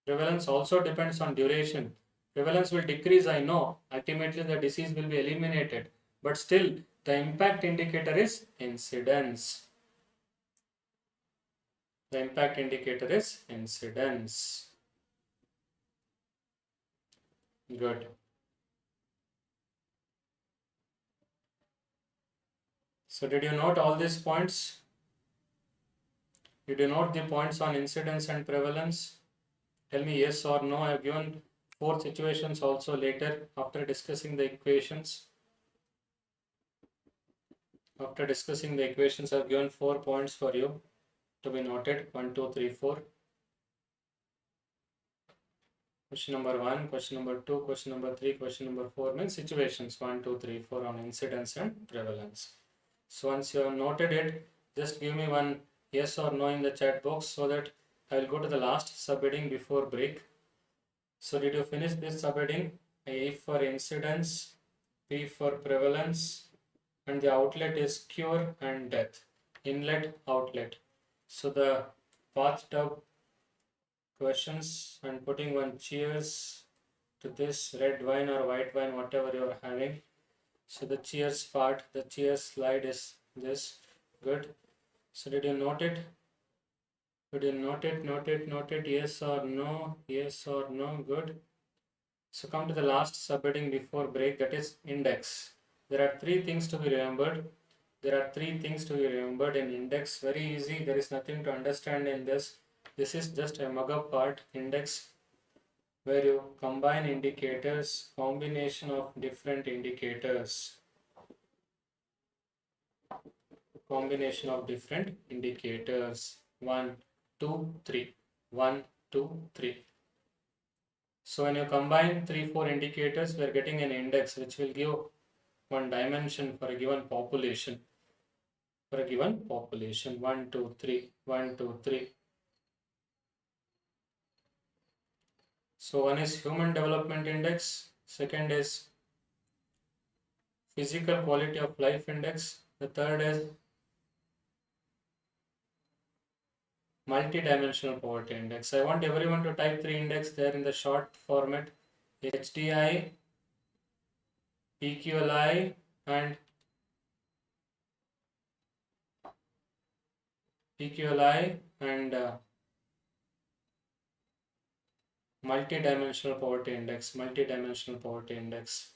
Prevalence also depends on duration. Prevalence will decrease, I know. Ultimately, the disease will be eliminated. But still, the impact indicator is incidence. The impact indicator is incidence. Good. So did you note all these points? Did you note the points on incidence and prevalence? Tell me yes or no. I have given 4 situations also later after discussing the equations. After discussing the equations, I have given 4 points for you to be noted. 1, 2, 3, 4. Question number 1, question number 2, question number 3, question number 4 means situations 1, 2, 3, 4 on incidence and prevalence. So once you have noted it, just give me one yes or no in the chat box so that I will go to the last subheading before break. So did you finish this subheading? A for incidence, P for prevalence, and the outlet is cure and death. Inlet, outlet. So the bathtub questions, and putting one cheers to this red wine or white wine, whatever you are having. So the cheers part, the cheers slide is this. Good. So did you note it? Did you note it? Yes or no? Yes or no? Good. So come to the last subheading before break, that is index. There are 3 things to be remembered. There are 3 things to be remembered in index. Very easy. There is nothing to understand in this. This is just a mug-up part, index, where you combine indicators, combination of different indicators. Combination of different indicators. 1, 2, 3. 1, 2, 3. So when you combine 3, 4 indicators, we are getting an index which will give one dimension for a given population. For a given population. 1, 2, 3. 1, 2, 3. So one is human development index, second is physical quality of life index, the third is multi-dimensional poverty index. I want everyone to type 3 index there in the short format: HDI, PQLI and multi-dimensional poverty index. Multi-dimensional poverty index.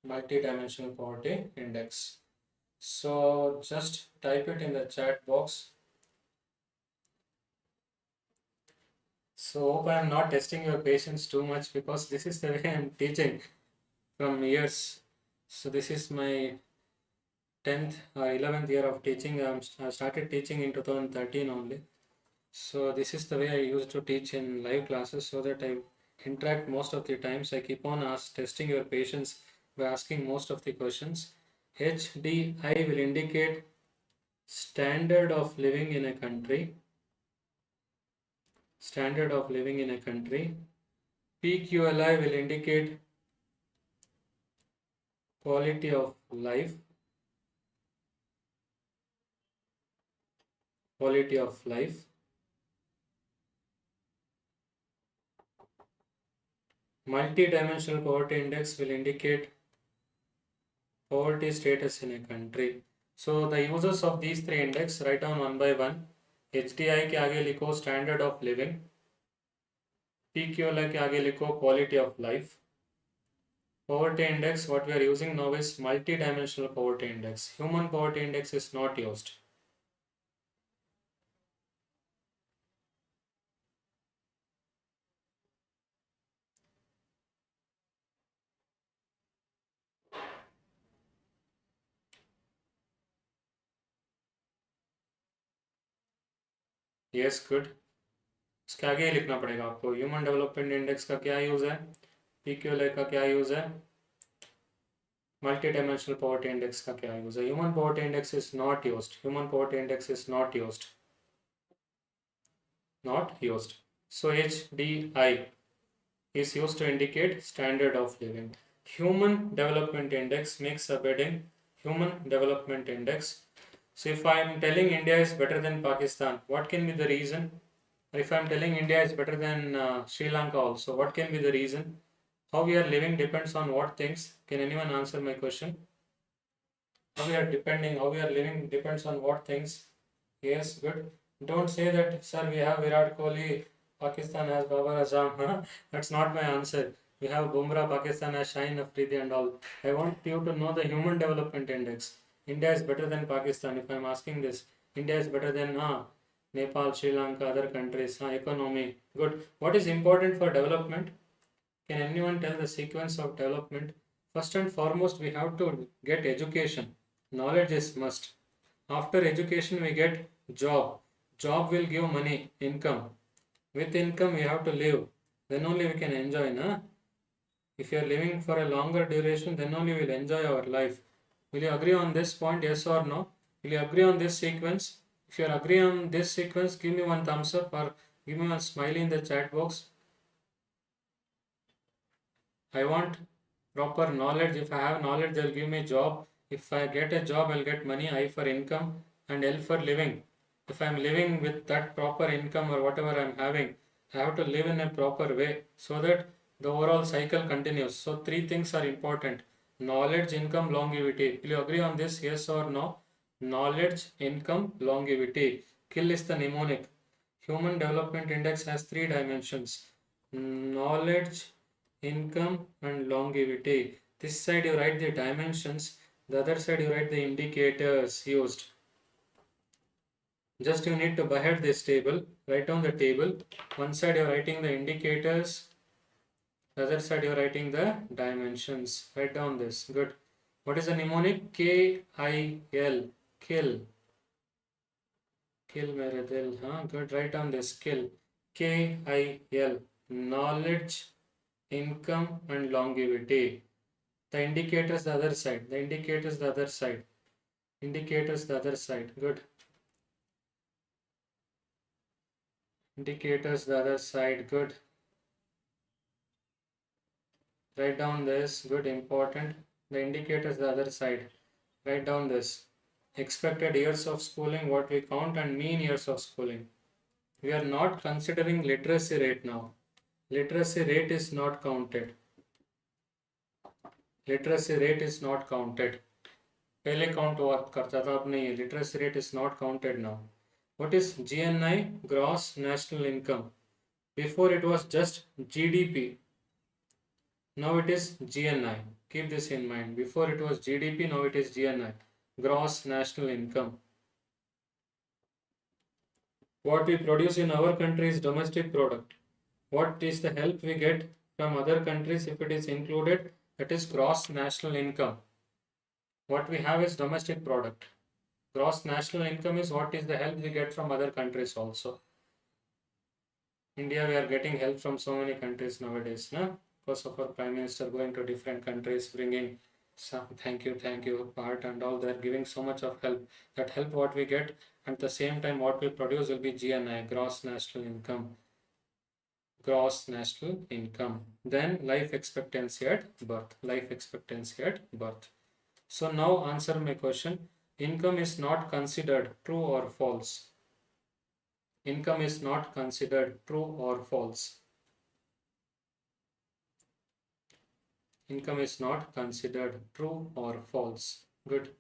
Multi-dimensional poverty index. So just type it in the chat box. So hope I am not testing your patience too much, because this is the way I am teaching from years. So this is my 10th or 11th year of teaching. I started teaching in 2013 only. So this is the way I used to teach in live classes, so that I interact most of the times. I keep on testing your patience by asking most of the questions. HDI will indicate standard of living in a country. Standard of living in a country. PQLI will indicate quality of life, quality of life. Multi-dimensional poverty index will indicate poverty status in a country. So the uses of these three index, write down one by one. HDI के आगे लिखो standard of living, PQLI के आगे लिखो quality of life. Poverty index, what we are using now is multi-dimensional poverty index. Human poverty index is not used. Yes, good. इसके आगे ही लिखना पड़ेगा आपको. ह्यूमन डेवलपमेंट इंडेक्स का क्या यूज है, PQLI का क्या यूज है, मल्टी डायमेंशनल पॉवर्टी इंडेक्स का क्या यूज है. Human poverty index is not used. Human poverty index is not used. Not used. So HDI is used to indicate standard of living. Human development index makes a heading human development index. So if I am telling India is better than Pakistan, what can be the reason? Or if I am telling India is better than Sri Lanka also, what can be the reason? How we are living depends on what things? Can anyone answer my question? How we are living depends on what things? Yes, good. Don't say that, sir, we have Virat Kohli, Pakistan has Babar Azam. Huh? That's not my answer. We have Bumrah, Pakistan has Shaheen Afridi and all. I want you to know the Human Development Index. India is better than Pakistan. If I'm asking this, India is better than Nepal, Sri Lanka, other countries. Economy. Good. What is important for development? Can anyone tell the sequence of development? First and foremost, we have to get education. Knowledge is must. After education, we get job. Job will give money, income. With income, we have to live. Then only we can enjoy, na? If you are living for a longer duration, then only we will enjoy our life. Will you agree on this point, yes or no? Will you agree on this sequence? If you agree on this sequence, give me one thumbs up or give me one smiley in the chat box. I want proper knowledge. If I have knowledge, they'll give me job. If I get a job, I'll get money, I for income and L for living. If I'm living with that proper income or whatever I'm having, I have to live in a proper way so that the overall cycle continues. So three things are important: knowledge, income, longevity. Will you agree on this? Yes or no? Knowledge, income, longevity. Kill is the mnemonic. Human Development Index has three dimensions: knowledge, income, and longevity. This side you write the dimensions, the other side you write the indicators used. Just you need to behead this table, write down the table. One side you are writing the indicators, the other side you are writing the dimensions. Write down this. Good. What is the mnemonic? KIL. Kill. Kill mere dil. Good. Write down this. Kill. KIL. Knowledge, income, and longevity. The indicators the other side. The indicators the other side. Indicators the other side. Good. Indicators the other side. Good. Write down this. Good. Important. The indicators the other side. Write down this. Expected years of schooling, what we count, and mean years of schooling. We are not considering literacy rate now. Literacy rate is not counted. Literacy rate is not counted. पहले count हुआ करता था, अब नहीं है. Literacy rate is not counted now. What is GNI? Gross National Income. Before it was just GDP. Now it is GNI. Keep this in mind. Before it was GDP, now it is GNI. Gross National Income. What we produce in our country is domestic product. What is the help we get from other countries if it is included? That is gross national income. What we have is domestic product. Gross national income is what is the help we get from other countries also. India, we are getting help from so many countries nowadays, no? Because of our Prime Minister going to different countries, bringing some thank you, part and all. They are giving so much of help. That help what we get, at the same time what we produce will be GNI, gross national income. Gross national income. Then life expectancy at birth. Life expectancy at birth. So now answer my question. Income is not considered true or false. Income is not considered true or false. Income is not considered true or false. Good.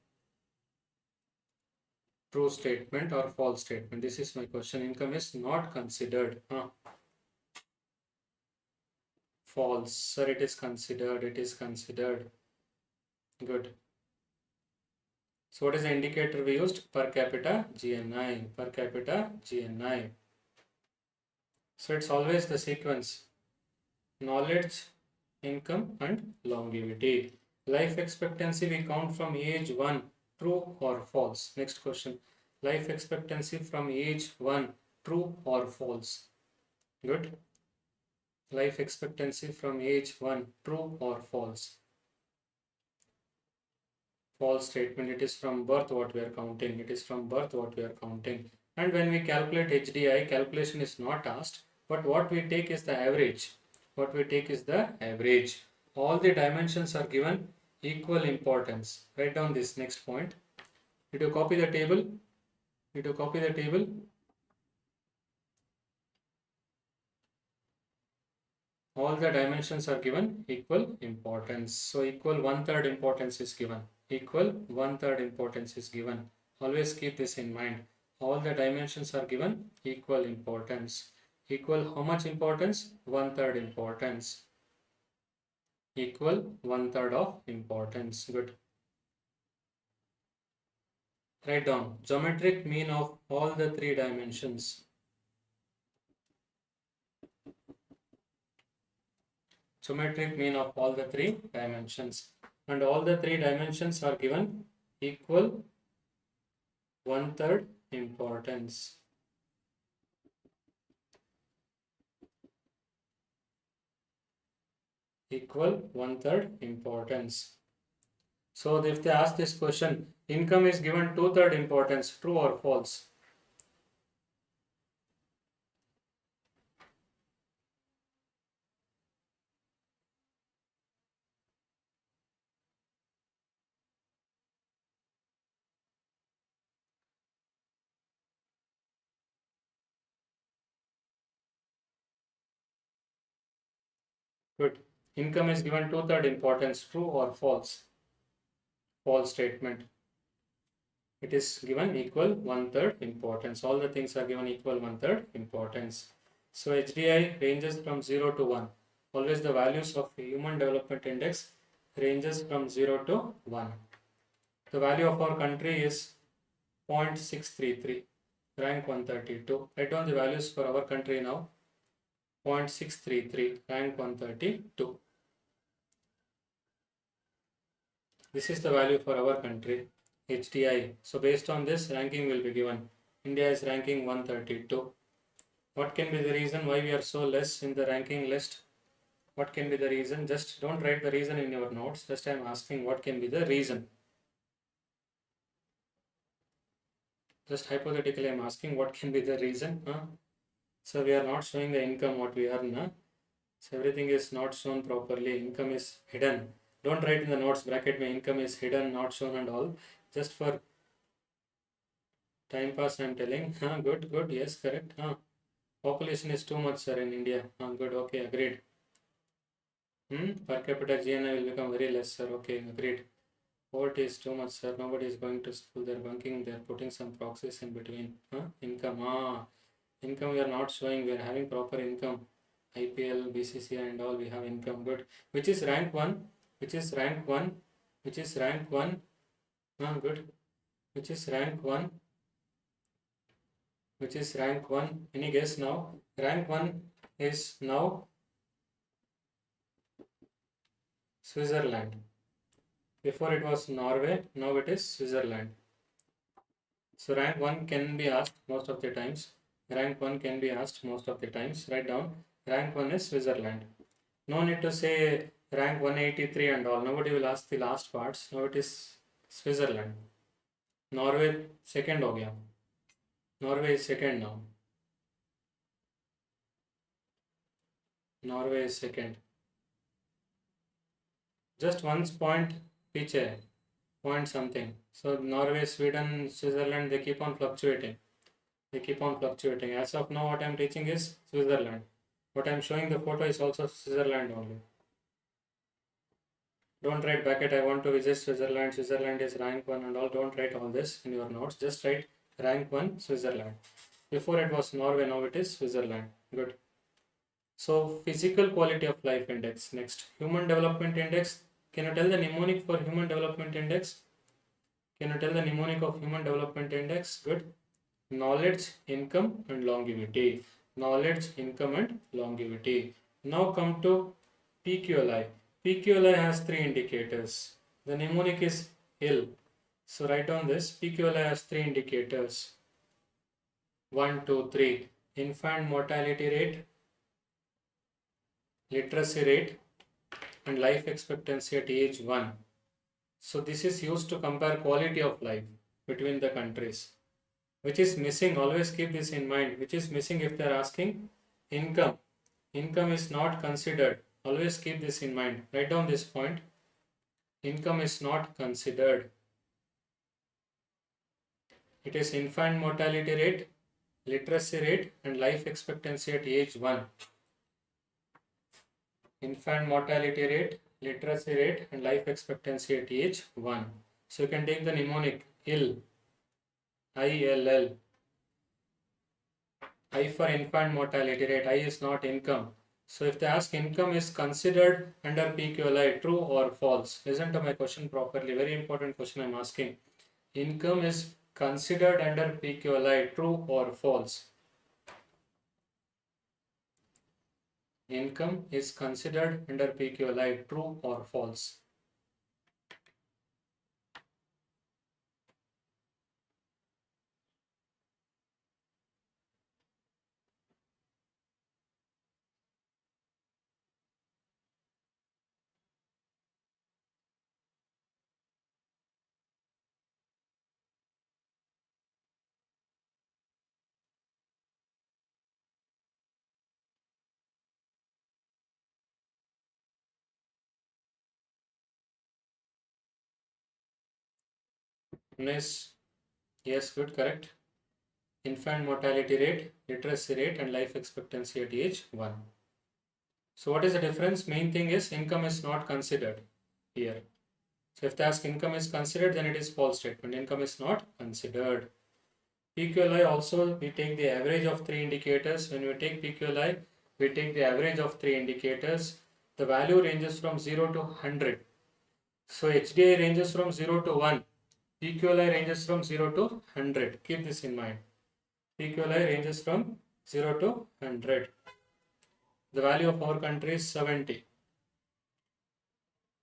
True statement or false statement. This is my question. Income is not considered. False. Sir, it is considered. It is considered. Good. So what is the indicator we used? Per capita GNI. Per capita GNI. So it's always the sequence. Knowledge, income and longevity. Life expectancy we count from age 1. True or false? Next question. Life expectancy from age 1. True or false? Good. Life expectancy from age 1. True or false? False statement. It is from birth what we are counting. It is from birth what we are counting. And when we calculate HDI, calculation is not asked, but what we take is the average. What we take is the average. All the dimensions are given equal importance. Write down this next point. Did you copy the table? Did you copy the table? All the dimensions are given equal importance. So equal 1/3 importance is given. Equal 1/3 importance is given. Always keep this in mind. All the dimensions are given equal importance. Equal how much importance? 1/3 importance. Equal 1/3 of importance. Good. Write down geometric mean of all the three dimensions. Geometric mean of all the three dimensions. And all the three dimensions are given equal 1/3 importance. Equal 1/3 importance. So if they ask this question, income is given 2/3 importance, true or false? Good. Income is given 2/3 importance, true or false? False statement. It is given equal 1/3 importance. All the things are given equal 1/3 importance. So HDI ranges from 0 to 1. Always the values of Human Development Index ranges from 0 to 1. The value of our country is 0.633, rank 132. Write down the values for our country now. 0.633, rank 132. This is the value for our country, HDI. So based on this, ranking will be given. India is ranking 132. What can be the reason why we are so less in the ranking list? What can be the reason? Just don't write the reason in your notes. Just I am asking what can be the reason. Just hypothetically I am asking what can be the reason. So we are not showing the income what we earn. So everything is not shown properly. Income is hidden. Don't write in the notes bracket my income is hidden, not shown and all. Just for time pass I am telling. Good, good. Yes, correct. Population is too much, sir, in India. Good, okay, agreed. Per capita GNI will become very less, sir. Okay, agreed. Poverty is too much, sir. Nobody is going to school. They're bunking. They're putting some proxies in between. Income. Income we are not showing. We are having proper income. IPL, BCCI and all we have income. Good. Which is rank 1? Which is rank 1? Which is rank 1? Good. Which is rank 1? Which is rank 1? Any guess now? Rank 1 is now Switzerland. Before it was Norway, now it is Switzerland. So rank 1 can be asked most of the times. Rank 1 can be asked most of the times. Write down rank 1 is Switzerland. No need to say rank 183 and all. Nobody will ask the last parts. Now it is Switzerland. Norway second ho gaya. Norway is second now. Norway is second. Just 1 point पीछे है. point something. So Norway, Sweden, Switzerland, they keep on fluctuating. They keep on fluctuating. As of now, what I'm teaching is Switzerland. What I'm showing the photo is also Switzerland only. Don't write bracket, I want to visit Switzerland. Switzerland is rank 1 and all. Don't write all this in your notes. Just write rank 1 Switzerland. Before it was Norway, now it is Switzerland. Good. So physical quality of life index. Next, human development index. Can you tell the mnemonic for human development index? Can you tell the mnemonic of human development index? Good. Knowledge, income and longevity. Knowledge, income and longevity. Now come to PQLI. PQLI has three indicators. The mnemonic is ill. So write down this. PQLI has three indicators. 1, 2, 3. Infant mortality rate, literacy rate and life expectancy at age 1. So this is used to compare quality of life between the countries. Which is missing, always keep this in mind, which is missing if they are asking income. Income is not considered. Always keep this in mind. Write down this point. Income is not considered. It is infant mortality rate, literacy rate and life expectancy at age 1. Infant mortality rate, literacy rate and life expectancy at age 1. So you can take the mnemonic ILL. ILL. I for infant mortality rate. I is not income. So if they ask income is considered under PQLI, true or false? Listen to my question properly. Very important question I'm asking. Income is considered under PQLI, true or false? Income is considered under PQLI, true or false? Yes, yes, good, correct. Infant mortality rate, literacy rate and life expectancy at age 1. So what is the difference? Main thing is income is not considered here. So if they ask income is considered, then it is false statement. Income is not considered. PQLI also, we take the average of three indicators. When we take PQLI, we take the average of three indicators. The value ranges from 0 to 100. So HDI ranges from 0 to 1. PQLI ranges from 0 to 100. Keep this in mind. PQLI ranges from 0 to 100. The value of our country is 70.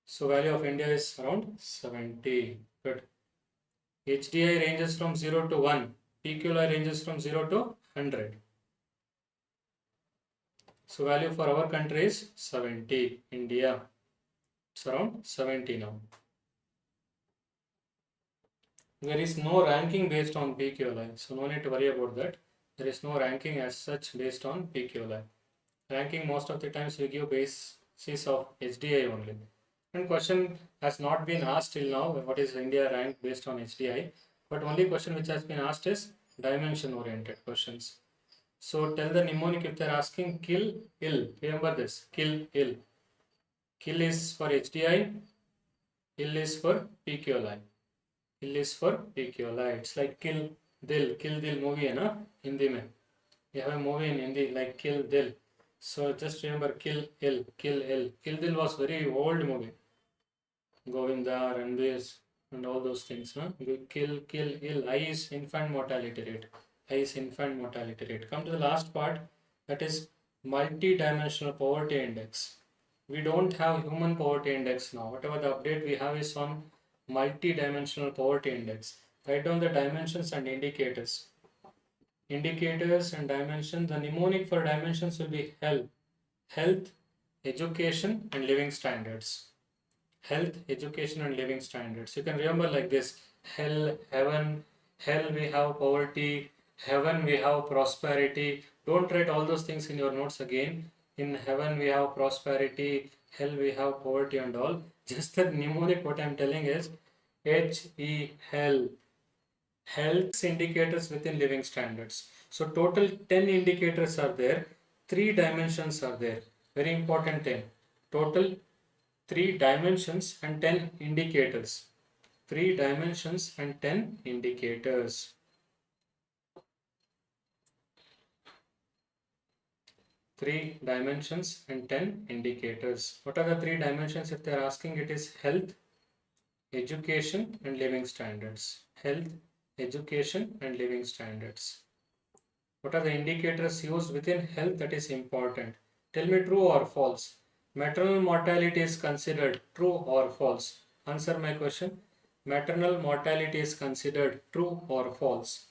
So value of India is around 70. Good. HDI ranges from 0 to 1. PQLI ranges from 0 to 100. So value for our country is 70. India. It's around 70 now. There is no ranking based on PQLI. So no need to worry about that. There is no ranking as such based on PQLI. Ranking most of the times we give basis of HDI only. And question has not been asked till now, what is India rank based on HDI? But only question which has been asked is dimension oriented questions. So tell the mnemonic if they are asking kill, ill. Remember this, kill, ill. Kill is for HDI, ill is for PQLI. Ill is for PQLI. It's like kill dil movie है ना हिंदी में. We have a movie in Hindi like Kill Dil. So just remember kill ill. Kill Dil was very old movie. Govinda, Ranveer and all those things. Huh? Kill ill. I is infant mortality rate. I is infant mortality rate. Come to the last part, that is multi-dimensional poverty index. We don't have human poverty index now. Whatever the update we have is on multi-dimensional poverty index. Write down the dimensions and indicators. Indicators and dimensions. The mnemonic for dimensions will be health, education and living standards. Health, education and living standards. You can remember like this: hell, heaven. Hell we have poverty, heaven we have prosperity. Don't write all those things in your notes again. In heaven we have prosperity, hell we have poverty and all. Just the mnemonic what I am telling is H-E-L. Health indicators within living standards. So total 10 indicators are there. 3 dimensions are there. Very important thing. Total 3 dimensions and 10 indicators. 3 dimensions and 10 indicators. 3 dimensions and 10 indicators. What are the 3 dimensions? If they are asking, it is health, education and living standards. Health, education and living standards. What are the indicators used within health? That is important. Tell me true or false. Maternal mortality is considered true or false. Answer my question. Maternal mortality is considered true or false.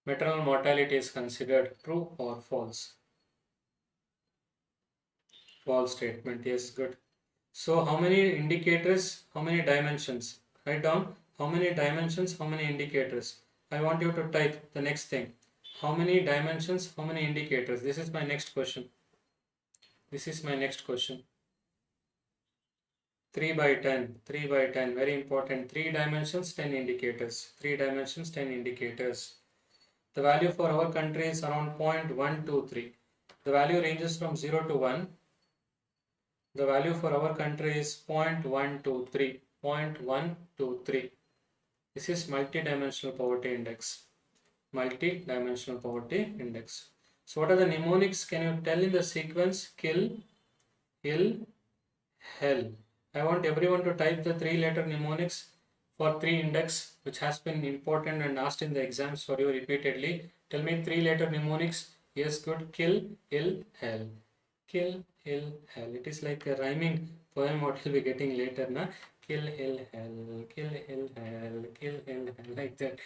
Maternal mortality is considered true or false. False statement. Yes, good. So how many indicators, how many dimensions? Write down how many dimensions, how many indicators. I want you to type the next thing. How many dimensions, how many indicators? This is my next question. This is my next question. 3 by 10, 3 by 10, very important. 3 dimensions, 10 indicators. 3 dimensions, 10 indicators. The value for our country is around 0.123. The value ranges from 0 to 1. The value for our country is 0.123. 0.123. This is multi-dimensional poverty index. Multi-dimensional poverty index. So what are the mnemonics? Can you tell in the sequence? Kill, ill, hell. I want everyone to type the 3-letter mnemonics for 3 index, which has been important and asked in the exams for you repeatedly. Tell me 3-letter mnemonics. Yes, good. Kill, ill, hell. Kill, ill, hell. It is like a rhyming poem what you'll be getting later, na? Kill, ill, hell, kill, ill, hell, kill, ill, hell, like that.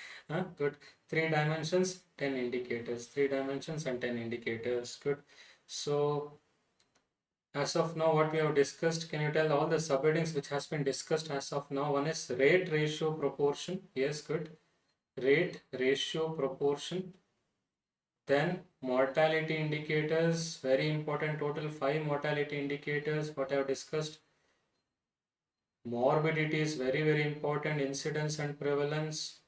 Good. 3 dimensions, 10 indicators. 3 dimensions and 10 indicators. Good. So as of now, what we have discussed, can you tell all the subheadings which has been discussed as of now? One is rate, ratio, proportion. Yes, good. Rate, ratio, proportion. Then mortality indicators, very important. Total 5 mortality indicators, what I have discussed. Morbidity is very, very important. Incidence and prevalence.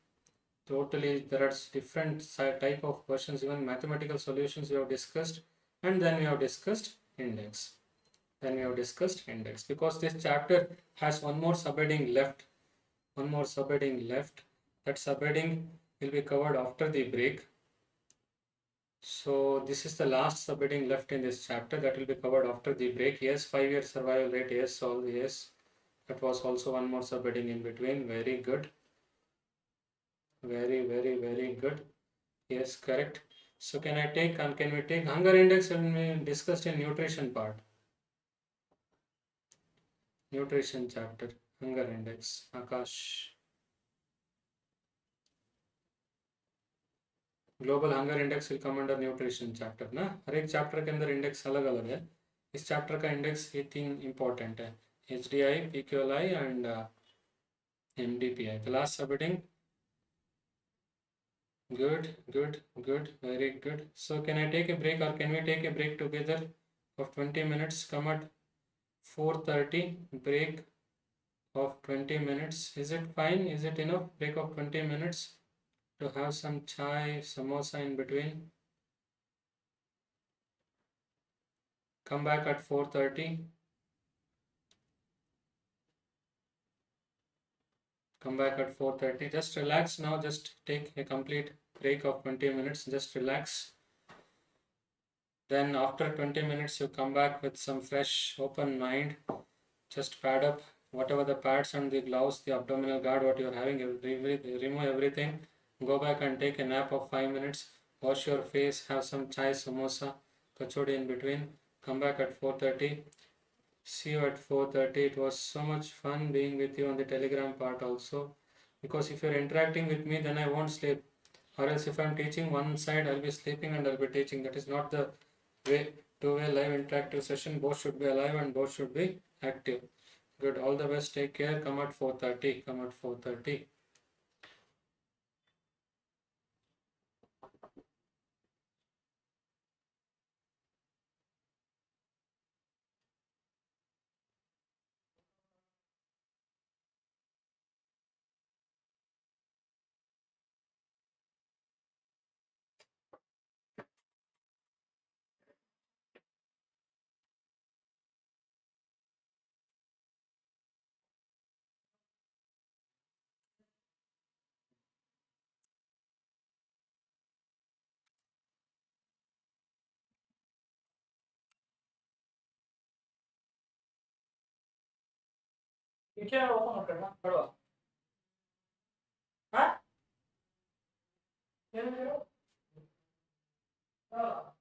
Totally, there are different type of questions, even mathematical solutions we have discussed. And then we have discussed index. Then we have discussed index, because this chapter has one more subheading left. One more subheading left. That subheading will be covered after the break. So this is the last subheading left in this chapter, that will be covered after the break. Yes, 5-year survival rate. Yes, all yes. That was also one more subheading in between. Very good. Very, very, very good. Yes, correct. So can we take hunger index and we discussed in nutrition part. Nutrition chapter, hunger index, Akash. Global hunger index will come under nutrition chapter ना. हर एक chapter के अंदर index अलग अलग है. इस chapter का index ये 3 important है. HDI, PQLI and MDPI. The last subheading. Good, good, good, very good. So can I take a break, or can we take a break together of 20 minutes? Come at 4:30, break of 20 minutes. Is it fine? Is it enough? Break of 20 minutes to have some chai, samosa in between. Come back at 4:30. Come back at 4:30. Just relax now. Just take a complete break of 20 minutes. Just relax. Then after 20 minutes, you come back with some fresh, open mind. Just pad up whatever the pads and the gloves, the abdominal guard, what you're having, remove everything. Go back and take a nap of 5 minutes. Wash your face, have some chai, samosa, kachori in between. Come back at 4:30. See you at 4:30. It was so much fun being with you on the Telegram part also. Because if you're interacting with me, then I won't sleep. Or else if I'm teaching one side, I'll be sleeping and I'll be teaching. That is not the way. Two-way live interactive session. Both should be alive and both should be active. Good. All the best. Take care. Come at 4:30. Come at 4:30. इतने open करना पड़वा हाँ ये हाँ